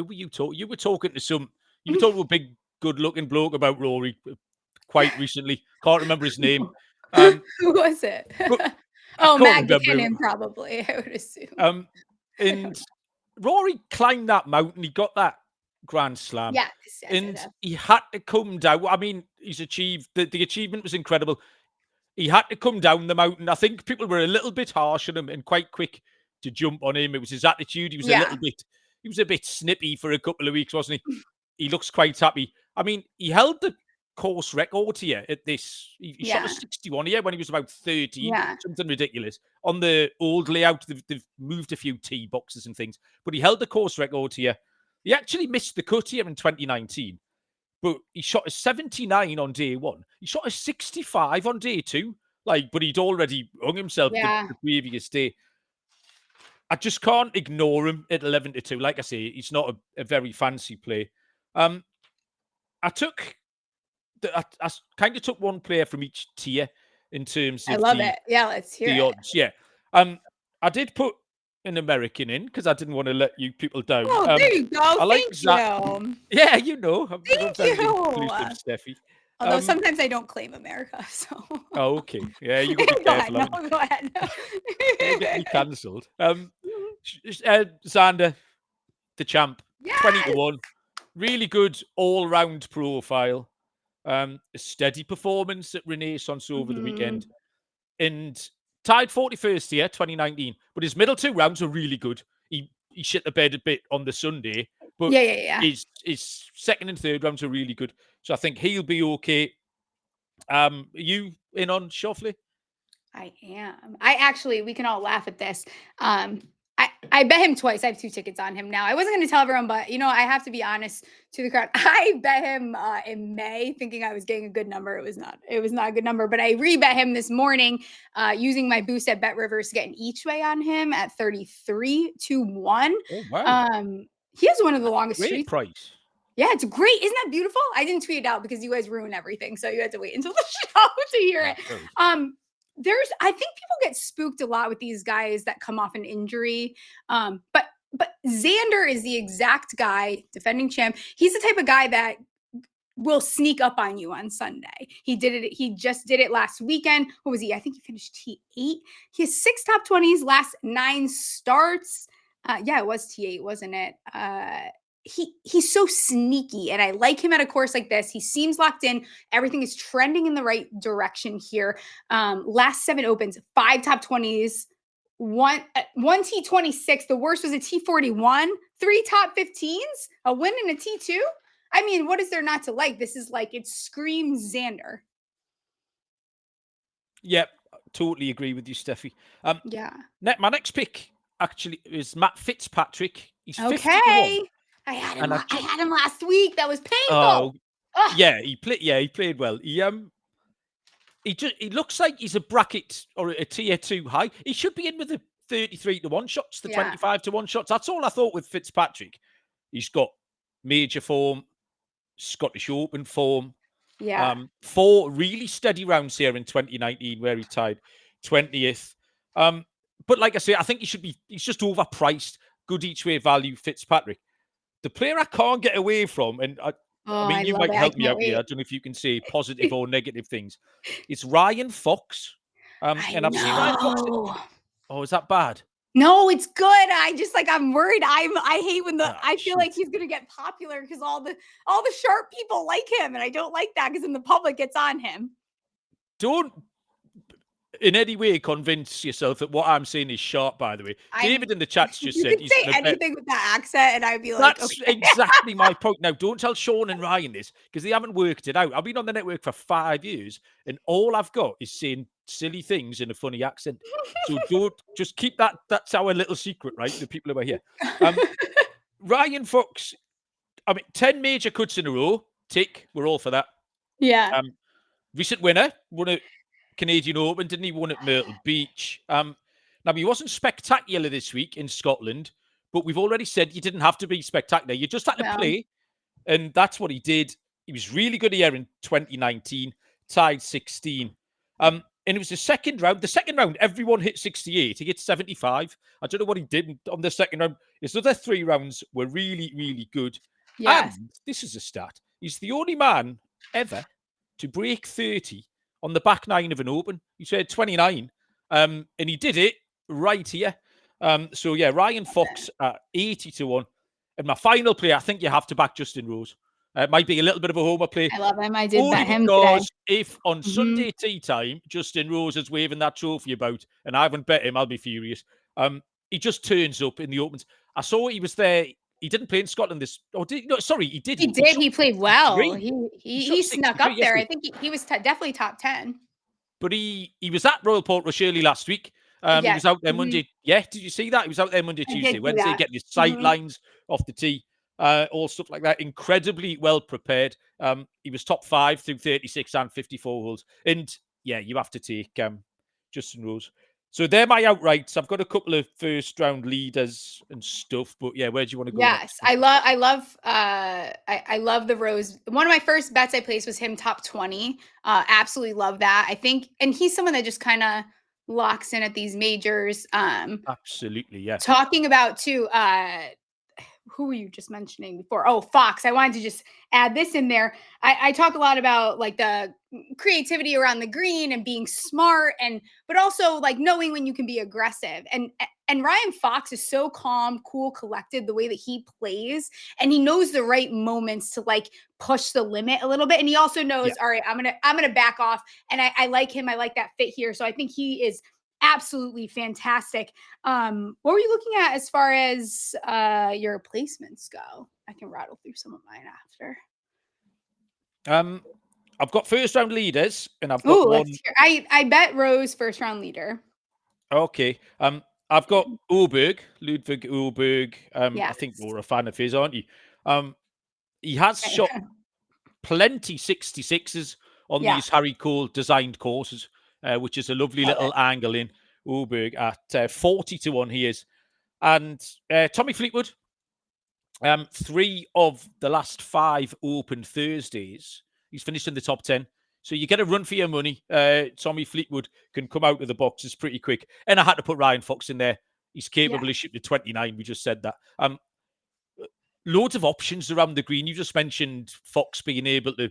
were you talking? You were talking to a big, good-looking bloke about Rory quite recently. Can't remember his name. Who was it? Matt Buchanan, him. probably, I would assume. And Rory climbed that mountain. He got that Grand Slam. Yes, and he had to come down. I mean, he's achieved the achievement was incredible. He had to come down the mountain. I think people were a little bit harsh on him and quite quick to jump on him. It was his attitude. He was a bit snippy for a couple of weeks, wasn't he? He looks quite happy. I mean, he held the course record here at this. He shot a 61 here when he was about 13, something ridiculous. On the old layout, they've moved a few tee boxes and things, but he held the course record here. He actually missed the cut here in 2019, but he shot a 79 on day one. He shot a 65 on day two, but he'd already hung himself the previous day. I just can't ignore him at 11-2. Like I say, he's not a very fancy play. I kind of took one player from each tier in terms of it. Yeah, let's hear the odds. Yeah. I did put an American in because I didn't want to let you people down. Oh, there you go. Thank you. Yeah, you know. Thank you. Inclusive, Stephie. Although sometimes I don't claim America, so. Oh, okay. Yeah, you got to be careful. Go ahead. You'll get me cancelled. Xander, the champ, 20-1. Really good all-round profile. A steady performance at Renaissance over the weekend. And tied 41st here, 2019. But his middle two rounds were really good. He shit the bed a bit on the Sunday. But his second and third rounds were really good. So I think he'll be okay. Are you in on Shoffley? I am. We can all laugh at this. I bet him twice. I have 2 tickets on him now. I wasn't going to tell everyone, but I have to be honest to the crowd. I bet him in May, thinking I was getting a good number. It was not a good number, but I rebet him this morning using my boost at Bet Rivers to get an each way on him at 33-1. Oh, wow. He has one of the longest great streaks. Price. Yeah, it's great. Isn't that beautiful? I didn't tweet it out because you guys ruin everything. So you had to wait until the show to hear it. I think people get spooked a lot with these guys that come off an injury. But Xander is the exact guy, defending champ. He's the type of guy that will sneak up on you on Sunday. He just did it last weekend. What was he? I think he finished T8. He has 6 top 20s, last 9 starts. It was T8, wasn't it? He's so sneaky, and I like him at a course like this. He seems locked in. Everything is trending in the right direction here. Last 7 opens, 5 top 20s, one T26. The worst was a T41, 3 top 15s, a win and a T2. I mean, what is there not to like? This is it screams Xander. Yep, totally agree with you, Stephie. Yeah. My next pick actually is Matt Fitzpatrick. He's 50-1. Okay. I had him. And I had him last week. That was oh, painful. Ugh. yeah, he played well. He looks like he's a bracket or a tier 2 high. He should be in with the 33 to 1 shots, the 25 to 1 shots. That's all I thought with Fitzpatrick. He's got major form, Scottish Open form. Yeah. 4 really steady rounds here in 2019 where he tied 20th. But like I say, I think he's just overpriced. Good each way value, Fitzpatrick. The player I can't get away from, and I mean, you might help me out here. I don't know if you can say positive or negative things. It's Ryan Fox. And I've seen Ryan Fox. Oh, is that bad? No, it's good. I'm worried. I hate when I feel like he's gonna get popular because all the sharp people like him, and I don't like that because then the public gets on him. Don't in any way convince yourself that what I'm saying is sharp, by the way. David in the chat's just said he's say anything with that accent, and I'd be like, that's okay. exactly my point. Now, don't tell Sean and Ryan this because they haven't worked it out. I've been on the network for 5 years, and all I've got is saying silly things in a funny accent. So don't just keep that. That's our little secret, right? The people who are here. Ryan Fox, 10 major cuts in a row. Tick. We're all for that. Yeah. Recent winner, won a Canadian Open, didn't he? Won at Myrtle Beach. Now, he wasn't spectacular this week in Scotland, but we've already said you didn't have to be spectacular. You just had to play, and that's what he did. He was really good here in 2019, tied 16. And it was the second round. The second round, everyone hit 68. He hit 75. I don't know what he did on the second round. His other 3 rounds were really, really good. Yes. And this is a stat. He's the only man ever to break 30 on the back 9 of an Open. He said 29, and he did it right here. So, yeah, Ryan Fox at 80 to 1. And my final play, I think you have to back Justin Rose. It might be a little bit of a homer play. I love him. I did bet him because today. If on Sunday tea time, Justin Rose is waving that trophy about, and I haven't bet him, I'll be furious. He just turns up in the Opens. I saw he was there. He didn't play in Scotland this. Oh, sorry, he did. He did. He played well. He snuck up there. I think he was definitely top 10. But he was at Royal Portrush early last week. He was out there Monday. Yeah, did you see that? He was out there Monday, Tuesday, Wednesday, getting his sight lines off the tee, all stuff like that. Incredibly well prepared. He was top 5 through 36 and 54 holes. And yeah, you have to take Justin Rose. So they're my outrights. I've got a couple of first round leaders and stuff, but yeah, where do you want to go? Yes, I love the Rose. One of my first bets I placed was him top 20. Absolutely love that. I think, and he's someone that just kind of locks in at these majors. Absolutely, yeah. Talking about too, who were you just mentioning before? Oh, Fox. I wanted to just add this in there. I talk a lot about like the creativity around the green and being smart, but also like knowing when you can be aggressive. And Ryan Fox is so calm, cool, collected the way that he plays, and he knows the right moments to like push the limit a little bit. And he also knows, all right, I'm gonna back off. And I like him. I like that fit here. So I think he is absolutely fantastic. What were you looking at as far as your placements go? I can rattle through some of mine after. I've got first round leaders, and I've got one. I bet Rose first round leader. Okay. I've got Ludwig Oberg. I think you're a fan of his, aren't you? He has shot plenty 66s on these Harry Cole designed courses, which is a lovely little angle in Oberg at 40 to 1 he is. And Tommy Fleetwood, 3 of the last 5 Open Thursdays, he's finished in the top 10. So you get a run for your money. Tommy Fleetwood can come out of the boxes pretty quick. And I had to put Ryan Fox in there. He's capable of shooting to 29. We just said that. Loads of options around the green. You just mentioned Fox being able to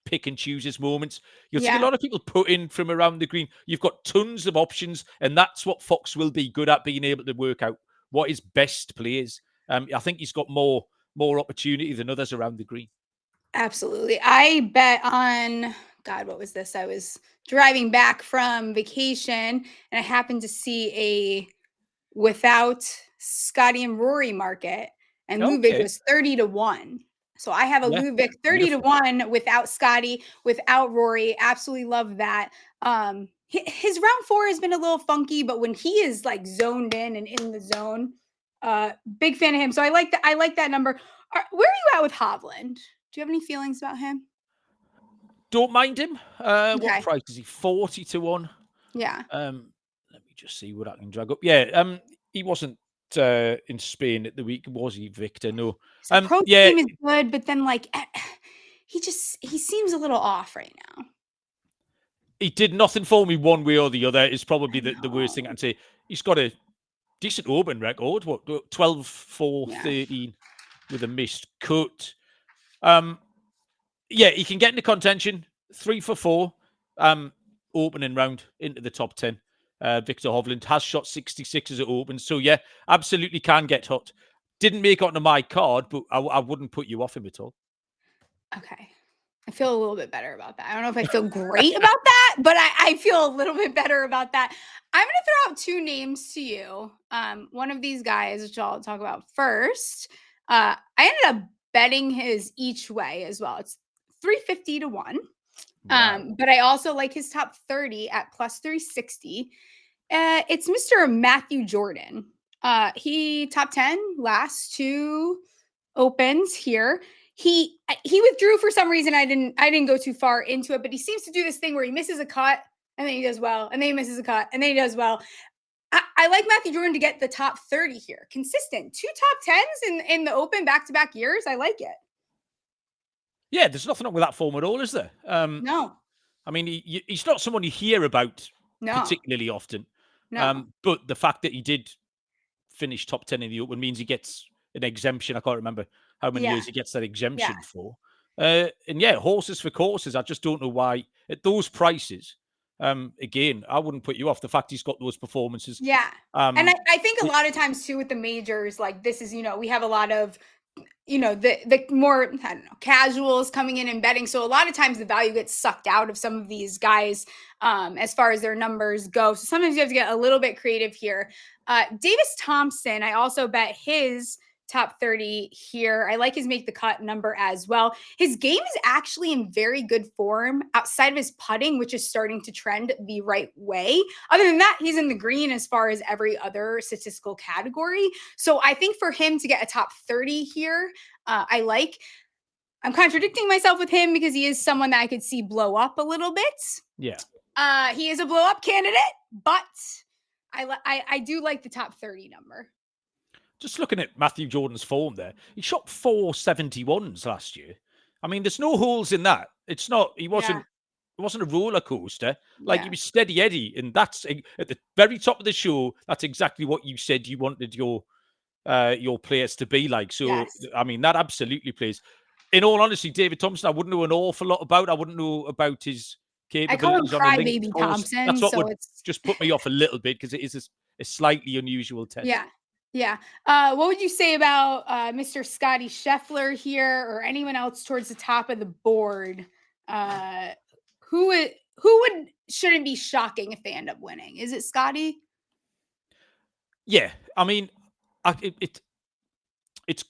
pick and choose his moments. You'll see a lot of people put in from around the green. You've got tons of options, and that's what Fox will be good at, being able to work out what his best play is. I think he's got more opportunity than others around the green. Absolutely. I bet on, God, what was this? I was driving back from vacation, and I happened to see a without Scotty and Rory market, and Ludwig was 30 to 1. So I have a Ludwig 30 to 1 without Scotty, without Rory. Absolutely love that. His round 4 has been a little funky, but when he is like zoned in and in the zone, big fan of him. So I like that number. Where are you at with Hovland? Do you have any feelings about him? Don't mind him. Okay. What price is he? 40 to 1. Yeah. Let me just see what I can drag up. Yeah, he wasn't in Spain at the week, was he, Victor? No. His approach Yeah, game is good, but then he seems a little off right now. he did nothing for me one way or the other. Is probably the worst thing I can say. He's got a decent open record. What 12, 4, 13 with a missed cut. Yeah, he can get into contention. 3 for 4. Opening round into the top 10. Victor Hovland has shot 66 as it opens. So, yeah, absolutely can get hot. Didn't make it onto my card, but I wouldn't put you off him at all. Okay. I feel a little bit better about that. I don't know if I feel great about that, but I feel a little bit better about that. I'm going to throw out 2 names to you. One of these guys, which I'll talk about first, I ended up betting his each way as well. It's 350 to 1. Wow. But I also like his top 30 at plus 360. It's Mr. Matthew Jordan. He top 10 last 2 opens here. He withdrew for some reason. I didn't go too far into it, but he seems to do this thing where he misses a cut and then he does well, and then he misses a cut and then he does well. I like Matthew Jordan to get the top 30 here. Consistent. 2 top 10s in the open back-to-back years. I like it. Yeah, there's nothing wrong with that form at all, is there? No. I mean, he's not someone you hear about particularly often. No. But the fact that he did finish top 10 in the open means he gets an exemption. I can't remember how many years he gets that exemption for. And yeah, horses for courses. I just don't know why at those prices. Again, I wouldn't put you off the fact he's got those performances. Yeah. And I think a lot of times too with the majors, like this is, we have a lot of, the more, I don't know, casuals coming in and betting. So a lot of times the value gets sucked out of some of these guys as far as their numbers go. So sometimes you have to get a little bit creative here. Davis Thompson, I also bet his top 30 here. I like his make the cut number as well. His game is actually in very good form outside of his putting, which is starting to trend the right way. Other than that, he's in the green as far as every other statistical category. So I think for him to get a top 30 here, I'm contradicting myself with him because he is someone that I could see blow up a little bit. Yeah. He is a blow up candidate, but I do like the top 30 number. Just looking at Matthew Jordan's form there, he shot 471s last year. I mean, there's no holes in that. It's not, it wasn't a roller coaster. Like, he was steady Eddie. And that's at the very top of the show. That's exactly what you said you wanted your players to be like. So, I mean, that absolutely plays. In all honesty, David Thompson, I wouldn't know an awful lot about. I wouldn't know about his capabilities. I call him Crybaby Thompson. That's what would just put me off a little bit because it is a slightly unusual test. Yeah. Yeah. What would you say about Mr. Scotty Scheffler here or anyone else towards the top of the board? Who shouldn't be shocking if they end up winning? Is it Scotty? Yeah. I mean, it's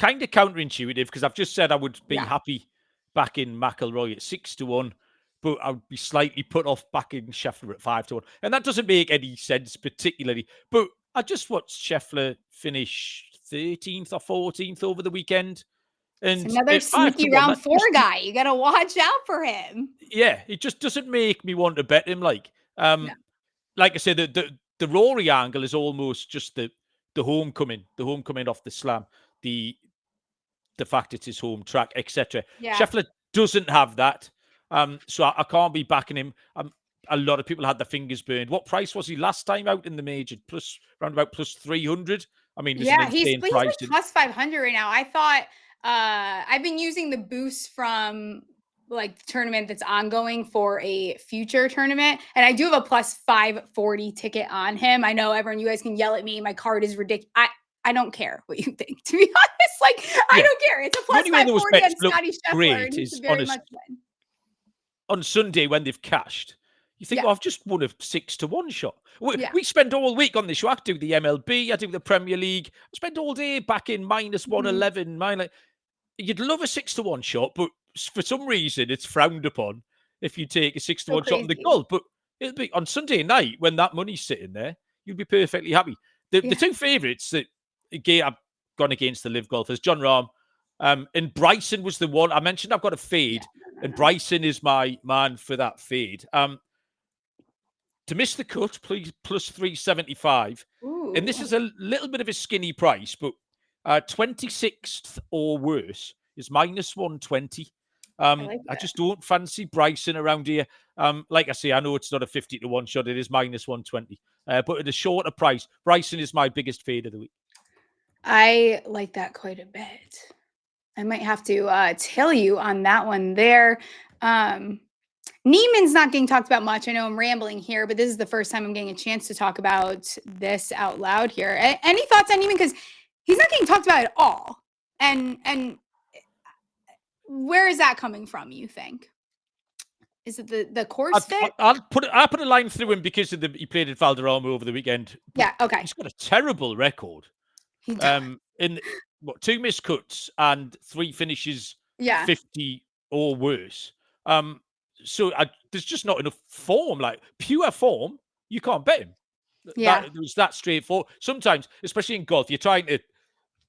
kind of counterintuitive because I've just said I would be happy backing McIlroy at 6 to 1, but I would be slightly put off backing Scheffler at 5 to 1. And that doesn't make any sense particularly. But I just watched Scheffler finish 13th or 14th over the weekend. And it's another sneaky round 4 guy. You got to watch out for him. Yeah, it just doesn't make me want to bet him. Like I said, the Rory angle is almost just the homecoming off the slam, the fact it's his home track, etc. Yeah. Scheffler doesn't have that. So I can't be backing him. A lot of people had their fingers burned. What price was he last time out in the major? Around about plus 300. I mean, he's like plus 500 right now. I thought I've been using the boost from like the tournament that's ongoing for a future tournament, and I do have a plus 540 ticket on him. I know you guys can yell at me. My card is ridiculous. I don't care what you think. To be honest, I don't care. It's a plus 540 on Scotty Scheffler, and he's very much win. On Sunday when they've cashed. You think, I've just won a 6 to 1 shot. We spend all week on this show. I do the MLB, I do the Premier League. I spend all day back in minus 111. You'd love a 6 to 1 shot, but for some reason it's frowned upon if you take a 6 to 1 shot in the golf. But it'll be on Sunday night when that money's sitting there, you'd be perfectly happy. The 2 favourites that again I've gone against the live golfers, Jon Rahm, And Bryson was the one I mentioned. I've got a fade, and Bryson is my man for that fade. To miss the cut, please, plus 375. Ooh. And this is a little bit of a skinny price, but 26th or worse is minus 120. I just don't fancy Bryson around here. Like I say, I know it's not a 50 to 1 shot. It is minus 120. But at a shorter price, Bryson is my biggest fade of the week. I like that quite a bit. I might have to tell you on that one there. Neiman's not getting talked about much. I know I'm rambling here, but this is the first time I'm getting a chance to talk about this out loud here. Any thoughts on Neiman? Because he's not getting talked about at all. And where is that coming from, you think? Is it the course fit? I'll put a line through him because of he played at Valderrama over the weekend. Yeah, okay. He's got a terrible record. In what, 2 missed cuts and 3 finishes 50 or worse. So there's just not enough form, like pure form. You can't bet him. Yeah, it was that straightforward. Sometimes, especially in golf, you're trying to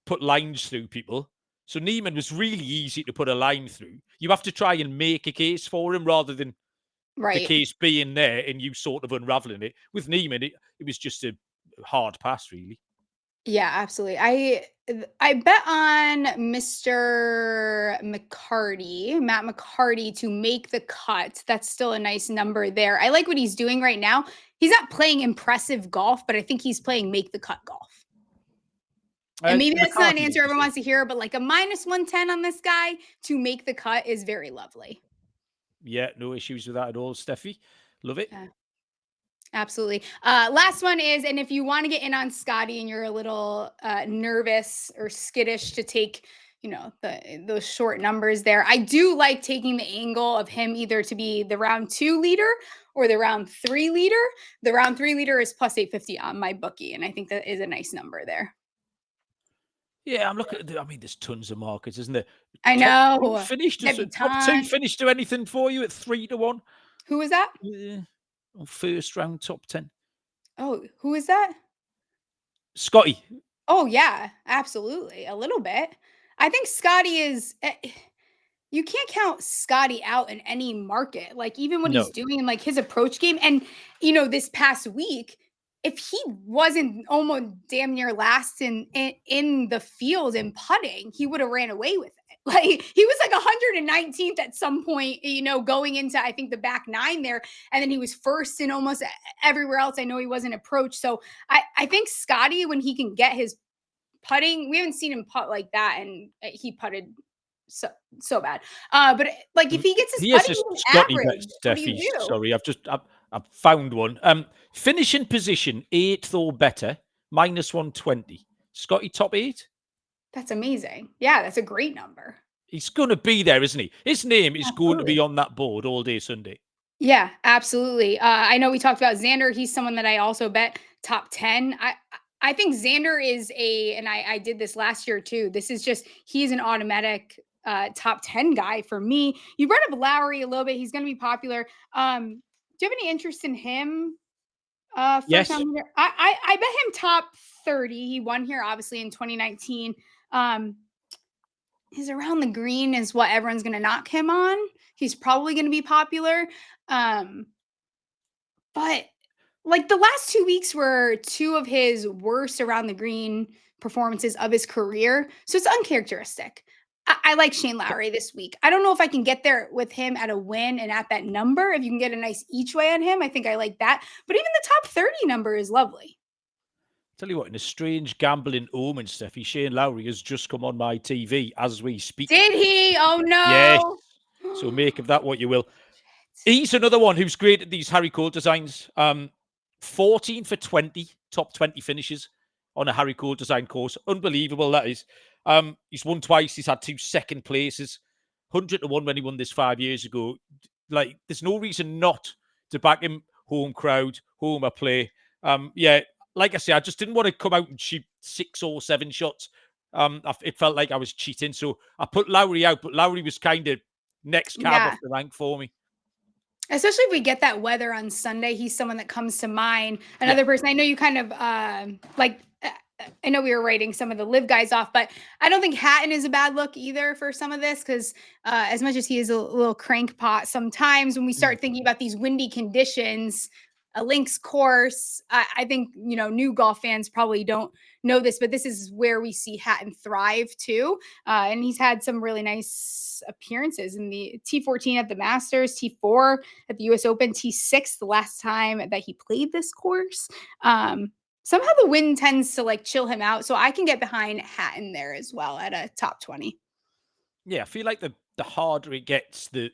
put lines through people. So Neiman was really easy to put a line through. You have to try and make a case for him rather than the case being there and you sort of unraveling it. With Neiman, it was just a hard pass, really. Yeah, absolutely. I bet on Mr. Matt McCarty to make the cut. That's still a nice number there. I like what he's doing right now. He's not playing impressive golf, but I think he's playing make the cut golf. And maybe that's not an answer everyone wants to hear, but like a minus 110 on this guy to make the cut is very lovely. Yeah, no issues with that at all, Stephie. Love it. Yeah. Absolutely. Last one is, and if you want to get in on Scotty and you're a little nervous or skittish to take, those short numbers there, I do like taking the angle of him either to be the round 2 leader or the round 3 leader. The round 3 leader is plus 850 on my bookie, and I think that is a nice number there. Yeah, I'm looking at there's tons of markets, isn't there? I know. Top 2 finished do anything for you at 3 to 1? Who was that? Yeah. First round top 10. Oh, who is that? Scotty. Oh, yeah, absolutely. A little bit. I think Scotty is, you can't count Scotty out in any market. Like even when he's doing like his approach game and, this past week, if he wasn't almost damn near last in the field in putting, he would have ran away with it. Like he was like 119th at some point, going into, I think, the back 9 there. And then he was first in almost everywhere else. I know he wasn't approached. So I think Scotty, when he can get his putting, we haven't seen him putt like that. And he putted so bad. But like if he gets his putting Scotty average, what do you do? Sorry, I've found one. Finishing position 8th or better, minus 120. Scotty top 8. That's amazing. Yeah, that's a great number. He's going to be there, isn't he? His name is going to be on that board all day Sunday. Yeah, absolutely. I know we talked about Xander. He's someone that I also bet top 10. I think Xander is and I did this last year too. This is just, he's an automatic top 10 guy for me. You brought up Lowry a little bit. He's going to be popular. Do you have any interest in him? Yes. I bet him top 30. He won here obviously in 2019. His around the green is what everyone's going to knock him on. He's probably going to be popular. But like the last 2 weeks were 2 of his worst around the green performances of his career. So it's uncharacteristic. I like Shane Lowry this week. I don't know if I can get there with him at a win and at that number. If you can get a nice each way on him, I think I like that. But even the top 30 number is lovely. Tell you what, in a strange gambling omen, Stephie, Shane Lowry has just come on my TV as we speak. Did he? Oh, no. Yes. So make of that what you will. He's another one who's great at these Harry Cole designs. 14 for 20, top 20 finishes on a Harry Cole design course. Unbelievable, that is. He's won twice. He's had 2 second places. 100 to 1 when he won this 5 years ago. Like, there's no reason not to back him. Home crowd, home play. Like I say, I just didn't want to come out and shoot 6 or 7 shots. It felt like I was cheating. So I put Lowry out, but Lowry was kind of next cab off the rank for me. Especially if we get that weather on Sunday, he's someone that comes to mind. Another person, I know you kind of I know we were writing some of the live guys off, but I don't think Hatton is a bad look either for some of this because as much as he is a little crankpot, sometimes when we start thinking about these windy conditions, a links course, I think, new golf fans probably don't know this, but this is where we see Hatton thrive too. And he's had some really nice appearances in the T14 at the Masters, T4 at the US Open, T6 the last time that he played this course. Somehow the wind tends to chill him out. So I can get behind Hatton there as well at a top 20. Yeah, I feel like the harder it gets, the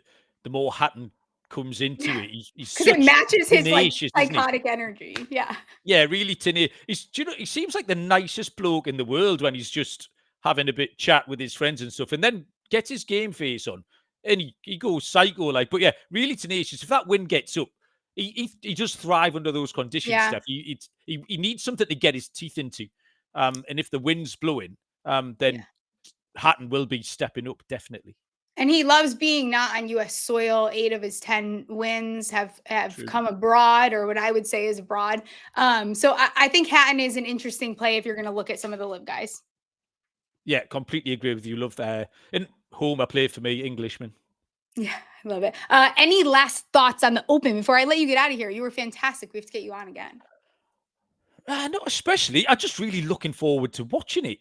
more Hatton comes into it. He's because it matches his tenacious, psychotic energy. Yeah. Yeah, really tenacious. He seems like the nicest bloke in the world when he's just having a bit chat with his friends and stuff, and then gets his game face on and he goes psycho But yeah, really tenacious. If that wind gets up, he does thrive under those conditions. Yeah. Stuff. He needs something to get his teeth into. And if the wind's blowing, then Hatton will be stepping up definitely. And he loves being not on U.S. soil. 8 of his 10 wins have True. come abroad, or what I would say is abroad. So I think Hatton is an interesting play if you're going to look at some of the live guys. Yeah, completely agree with you. Love that. And Homer play for me, Englishman. Yeah, I love it. Any last thoughts on the Open before I let you get out of here? You were fantastic. We have to get you on again. Not especially. I'm just really looking forward to watching it.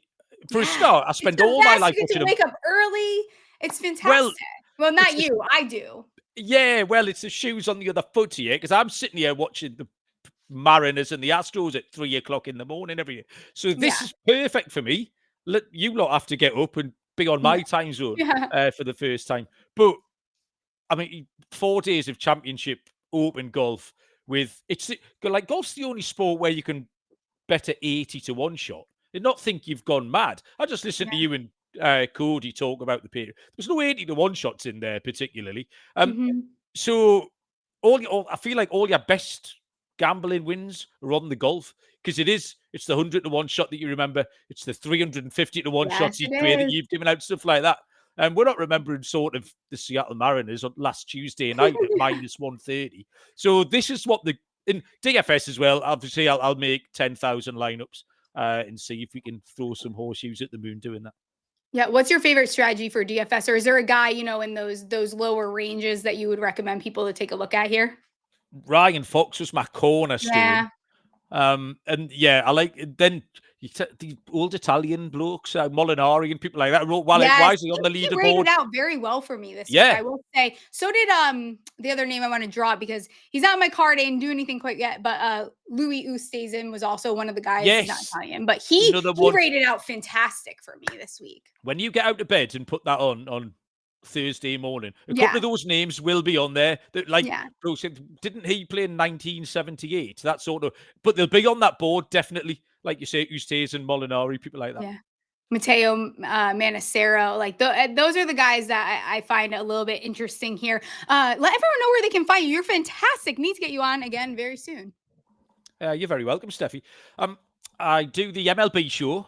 For a start, I spend all my life watching them. Wake up early. It's fantastic. Well, not you. I do. Yeah, well, it's the shoes on the other foot here because I'm sitting here watching the Mariners and the Astros at 3:00 in the morning every year. So this is perfect for me. You lot have to get up and be on my time zone for the first time. But I mean, 4 days of championship open golf golf's the only sport where you can bet at 80 to 1 shot and not think you've gone mad. I just listened to you and Cody talk about the period. There's no 80 to 1 shots in there particularly. So I feel like all your best gambling wins are on the golf because it's the 100 to 1 shot that you remember. It's the 350 to 1 shots each way that you've given out, stuff like that. And we're not remembering sort of the Seattle Mariners on last Tuesday night at minus 130. So this is what in DFS as well. Obviously, I'll make 10,000 lineups and see if we can throw some horseshoes at the moon doing that. Yeah. What's your favorite strategy for DFS? Or is there a guy, in those lower ranges that you would recommend people to take a look at here? Ryan Fox was my cornerstone. Yeah. And yeah, I like then the old Italian blokes, Molinari and people like that. Why is he on the leaderboard? He rated out very well for me this week, I will say. So did the other name I want to drop because he's not on my card. I didn't do anything quite yet, but Louis Oosthuizen was also one of the guys. He's not Italian, but he rated out fantastic for me this week. When you get out of bed and put that on Thursday morning, a couple of those names will be on there. Bro said, didn't he play in 1978? That sort of, but they'll be on that board definitely. Like you say, Oosthuizen, Molinari, people like that. Yeah, Matteo Manacero, those are the guys that I find a little bit interesting here. Let everyone know where they can find you. You're fantastic. Need to get you on again very soon. You're very welcome, Stephie. I do the MLB show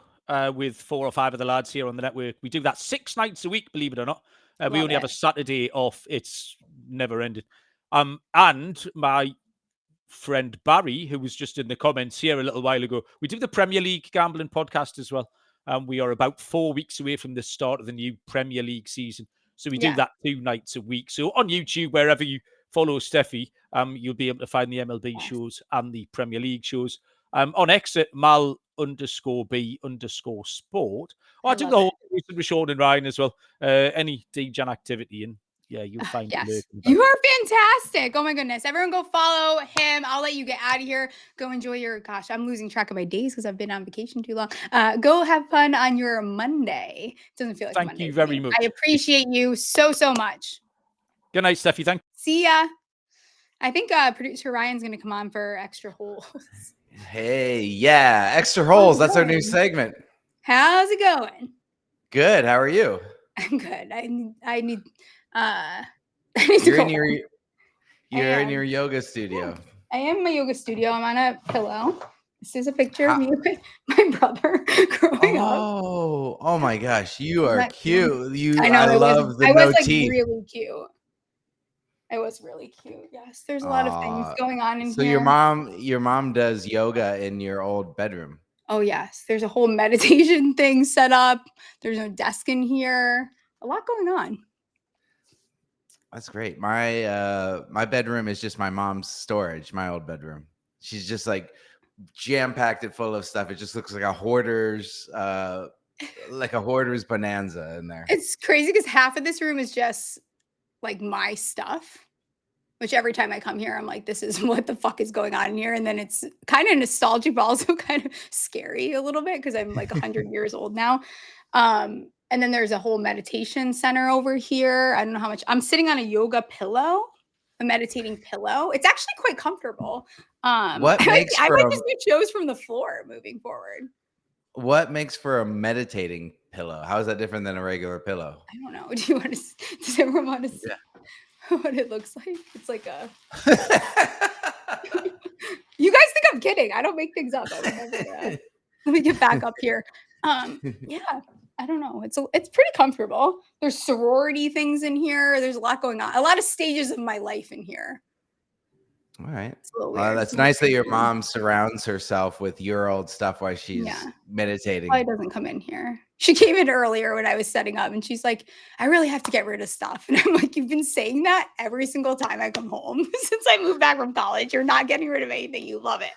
with 4 or 5 of the lads here on the network. We do that 6 nights a week, believe it or not. We only have a Saturday off. It's never ended. And my friend Barry, who was just in the comments here a little while ago, we do the Premier League gambling podcast as well. We are about 4 weeks away from the start of the new Premier League season. So we do that 2 nights a week. So on YouTube, wherever you follow Stephie, you'll be able to find the MLB shows and the Premier League shows. On X at Mal_B_sport. I do the whole thing with Sean and Ryan as well. Any DJan activity, and you'll find yes. You are fantastic. Oh my goodness. Everyone go follow him. I'll let you get out of here. Go enjoy your, I'm losing track of my days because I've been on vacation too long. Go have fun on your Monday. It doesn't feel like Thank Monday you very much. I appreciate you so much. Good night, Stephie. Thank you. See ya. I think producer Ryan's going to come on for extra holes. Hey, yeah, extra holes. That's our new segment. How's it going? Good. How are you? I'm good. I need You're in your yoga studio. I am in my yoga studio. I'm on a pillow. This is a picture of me with my brother growing up. Oh my gosh, you are cute. I love the I was teeth. Really cute. I was really cute. Yes, there's a lot of things going on in here. So your mom does yoga in your old bedroom. Oh, yes. There's a whole meditation thing set up. There's no desk in here. A lot going on. That's great. My bedroom is just my mom's storage, my old bedroom. She's just like jam-packed it full of stuff. It just looks like a hoarder's bonanza in there. It's crazy because half of this room is just like my stuff, which every time I come here, I'm like, this is what the fuck is going on in here. And then it's kind of nostalgic, but also kind of scary a little bit because I'm like 100 years old now. And then there's a whole meditation center over here. I don't know how much. I'm sitting on a yoga pillow, a meditating pillow. It's actually quite comfortable. What I makes might for just do shows from the floor moving forward. what makes for a meditating pillow? How is that different than a regular pillow? I don't know. Do you want to? Does everyone want to see what it looks like? It's like a. You guys think I'm kidding? I don't make things up. I would never, let me get back up here. Yeah, I don't know. It's pretty comfortable. There's sorority things in here. There's a lot going on. A lot of stages of my life in here. All right. Well, That's nice that your mom surrounds herself with your old stuff while she's meditating. Probably doesn't come in here. She came in earlier when I was setting up, and she's like, "I really have to get rid of stuff." And I'm like, "You've been saying that every single time I come home since I moved back from college. You're not getting rid of anything. You love it.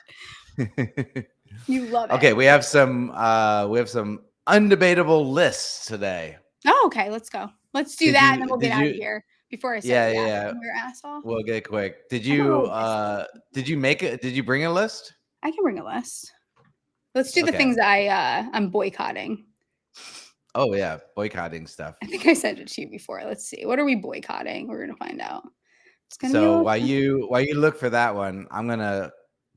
You love it." Okay, we have some undebatable lists today. Oh, okay. Let's go. Let's do that, and then we'll get out of here before I say your asshole. We'll get quick. Did you bring a list? I can bring a list. Let's do the things I'm boycotting. Oh yeah, boycotting stuff. I think I sent it to you before. Let's see. What are we boycotting? We're gonna find out. It's gonna so while you look for that one, I'm gonna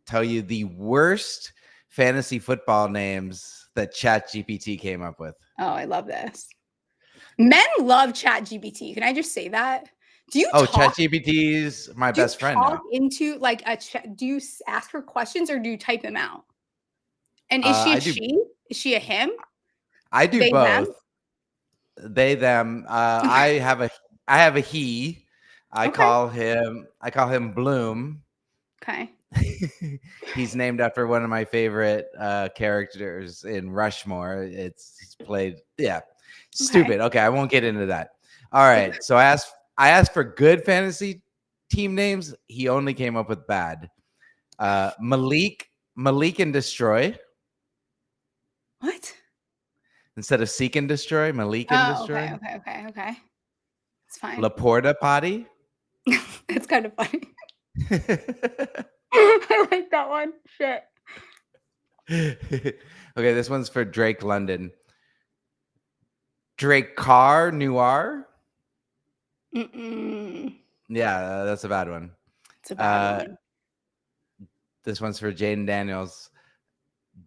tell you the worst fantasy football names that ChatGPT came up with. Oh, I love this. Men love ChatGPT. Can I just say that? Do you? ChatGPT's my best friend now. Into like a chat? Do you ask her questions or do you type them out? And is she a she? Is she a him? I do both. Them? They them. I have a he. I call him Bloom. Okay. He's named after one of my favorite characters in Rushmore. He's played stupid. Okay, I won't get into that. All right. So I asked for good fantasy team names. He only came up with bad. Malik and Destroy. What? Instead of Seek and Destroy, Malik and Destroy. Okay. It's fine. Laporta Potty. That's kind of funny. I like that one. Shit. Okay, this one's for Drake London. Drake Carr Noir. Yeah, that's a bad one. It's a bad one. This one's for Jaden Daniels.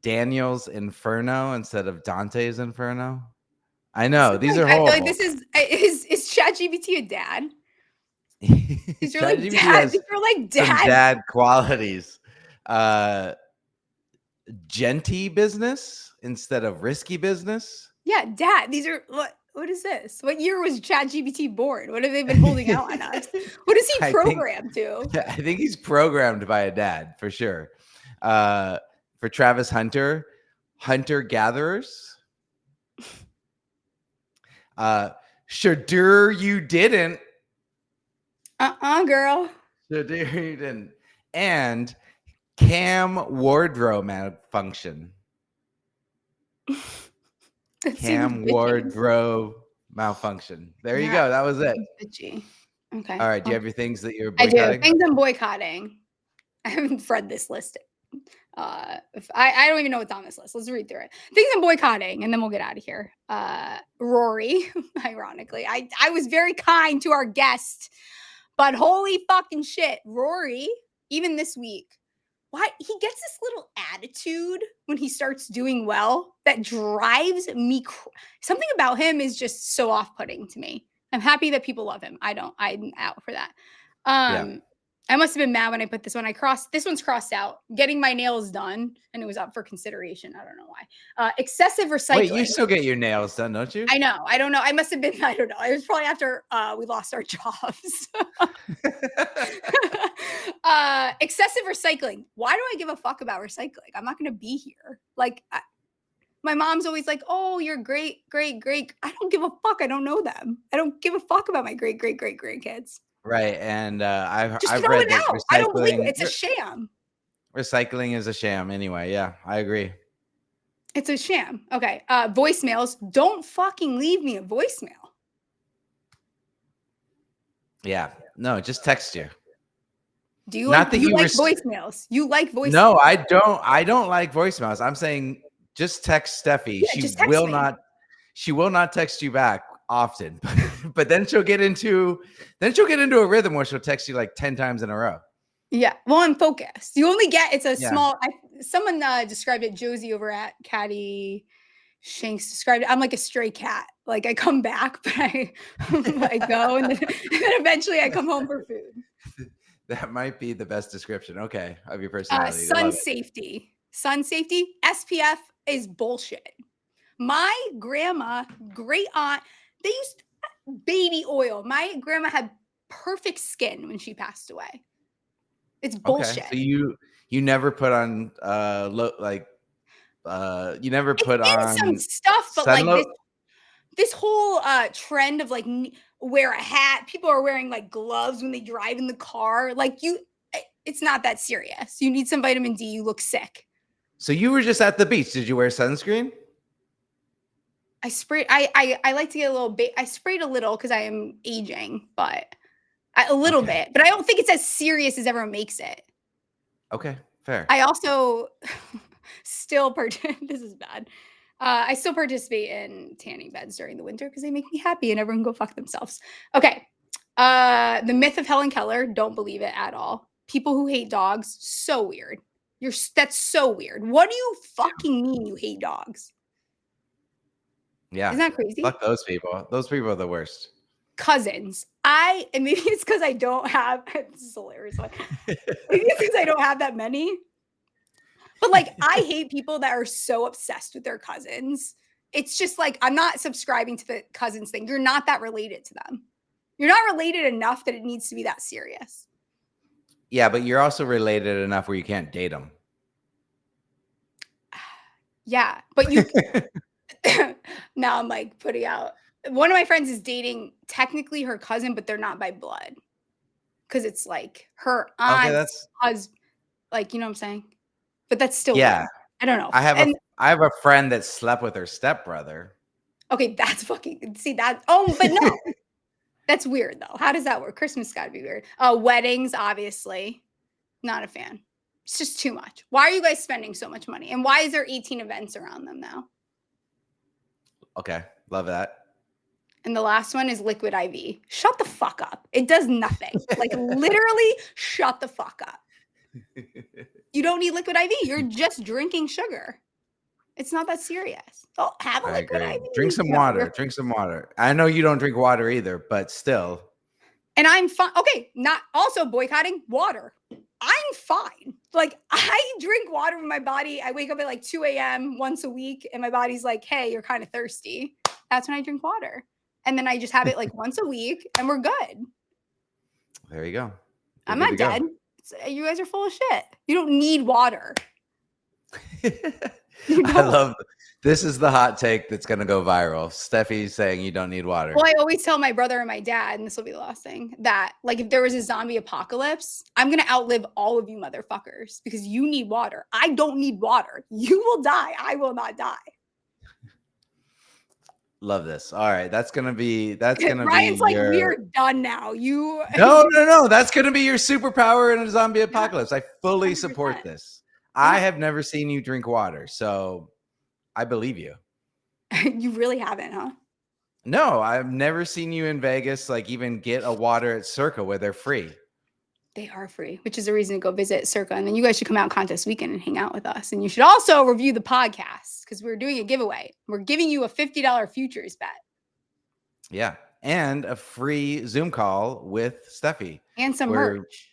Daniel's Inferno instead of Dante's Inferno. I know these are horrible. I feel like this is ChatGPT a dad? These are like dad. These are like dad qualities. Genty business instead of risky business. Yeah, dad. These are what is this? What year was ChatGPT born? What have they been holding out on us? What is he programmed to? I think he's programmed by a dad for sure. For Travis Hunter, Hunter Gatherers. Shadur, you didn't. Girl. Shadur, you didn't. And Cam Wardrobe malfunction. Cam Wardrobe malfunction. There you go. That was it. Bitchy. Okay. All right. Do you have your things that you're boycotting? I do. Things I'm boycotting. I haven't read this list. I don't even know what's on this list. Let's read through it. Things I'm boycotting, and then we'll get out of here. Rory, ironically. I was very kind to our guest, but holy fucking shit. Rory, even this week, why he gets this little attitude when he starts doing well that drives me. Something about him is just so off-putting to me. I'm happy that people love him. I'm out for that. I must have been mad when I put this one. This one's crossed out. Getting my nails done, and it was up for consideration. I don't know why. Excessive recycling. Wait, you still get your nails done, don't you? I know. I don't know. I must have been. I don't know. It was probably after we lost our jobs. Excessive recycling. Why do I give a fuck about recycling? I'm not going to be here. Like, my mom's always like, "Oh, you're great, great, great." I don't give a fuck. I don't know them. I don't give a fuck about my great, great, great grandkids. Right. And Just I've throw read it that out. I don't believe it. recycling It's a sham. recycling is a sham anyway. Yeah, I agree. It's a sham. Okay. Voicemails. Don't fucking leave me a voicemail. Yeah. No, just text you. Do you Not like, that you you like res- voicemails? You like voicemails? No, I don't. I don't like voicemails. I'm saying just text Stephie. Yeah, just text me. She will not text you back often. But then she'll get into a rhythm where she'll text you like 10 times in a row. Yeah. Well, I'm focused. You only get Yeah. Someone described it, Josie over at Caddy Shanks described it. I'm like a stray cat. Like I come back, but I go and then eventually I come home for food. That might be the best description. Okay, of your personality. I Sun love it. safety. Sun safety. SPF is bullshit. My grandma, great aunt, they used baby oil. My grandma had perfect skin when she passed away. It's bullshit. Okay, so you never put on you never put on some stuff, but like sunlo- this whole trend of like wear a hat. People are wearing like gloves when they drive in the car. Like it's not that serious. You need some vitamin D. You look sick. So you were just at the beach. Did you wear sunscreen? I sprayed. I like to get a little bit. I sprayed a little because I am aging, but a little bit. But I don't think it's as serious as everyone makes it. Okay, fair. I also still this is bad. I still participate in tanning beds during the winter because they make me happy and everyone go fuck themselves. Okay. The myth of Helen Keller, don't believe it at all. People who hate dogs, so weird. That's so weird. What do you fucking mean you hate dogs? Yeah. Isn't that crazy? Fuck those people. Those people are the worst. Cousins. And maybe it's because I don't have, this is hilarious. Maybe it's because I don't have that many. But like, I hate people that are so obsessed with their cousins. It's just like, I'm not subscribing to the cousins thing. You're not that related to them. You're not related enough that it needs to be that serious. Yeah, but you're also related enough where you can't date them. Yeah, but you, now I'm like putting out, one of my friends is dating technically her cousin, but they're not by blood. Because it's like her aunt's husband, like, you know what I'm saying? But that's still weird. I don't know. I have a friend that slept with her stepbrother. Okay, that's fucking see that. Oh, but no. That's weird though. How does that work? Christmas gotta be weird. Weddings, obviously. Not a fan. It's just too much. Why are you guys spending so much money? And why is there 18 events around them now? Okay, love that. And the last one is liquid IV. Shut the fuck up. It does nothing. Like literally shut the fuck up. You don't need liquid IV. You're just drinking sugar. It's not that serious. Oh, have a liquid IV. Drink some water. Drink some water. I know you don't drink water either, but still. And I'm fine. Okay, not also boycotting water. I'm fine. Like I drink water in my body. I wake up at like 2 a.m. once a week and my body's like, hey, you're kind of thirsty. That's when I drink water. And then I just have it like once a week and we're good. There you go. I'm not dead. You guys are full of shit. You don't need water. I love this is the hot take that's going to go viral. Stephie's saying you don't need water. Well, I always tell my brother and my dad, and this will be the last thing, that like if there was a zombie apocalypse, I'm going to outlive all of you motherfuckers because you need water. I don't need water. You will die. I will not die. Love this. All right, that's gonna be Ryan's like, we're done now. No. That's gonna be your superpower in a zombie apocalypse. I fully support this. I have never seen you drink water, so I believe you. You really haven't, huh? No, I've never seen you in Vegas, like even get a water at Circa where they're free. They are free, which is a reason to go visit Circa. And then you guys should come out contest weekend and hang out with us. And you should also review the podcast because we're doing a giveaway. We're giving you a $50 futures bet. Yeah. And a free Zoom call with Stephie. And some merch.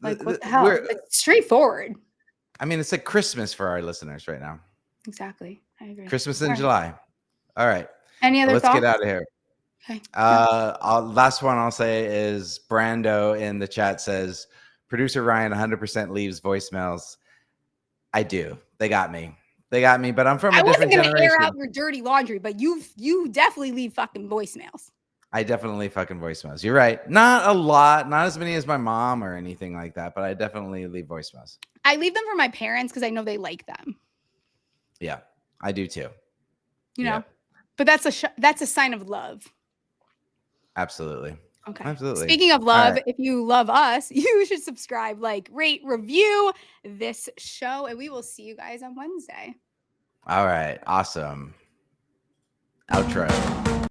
Like, what the hell? It's straightforward. I mean, it's like Christmas for our listeners right now. Exactly. I agree. Christmas in July. All right. Any other thoughts? Let's get out of here. Okay. Last one I'll say is Brando in the chat says, producer Ryan 100% leaves voicemails. I do. They got me. But I'm from I a different wasn't gonna air generation. out your dirty laundry, but you definitely leave fucking voicemails. I definitely fucking voicemails. You're right. Not a lot, not as many as my mom or anything like that, but I definitely leave voicemails. I leave them for my parents because I know they like them. Yeah, I do too. You Yeah. know, but that's a sign of love. Absolutely. Okay. Absolutely. Speaking of love, right. if you love us, you should subscribe, like, rate, review this show, and we will see you guys on Wednesday. All right. Awesome. Outro.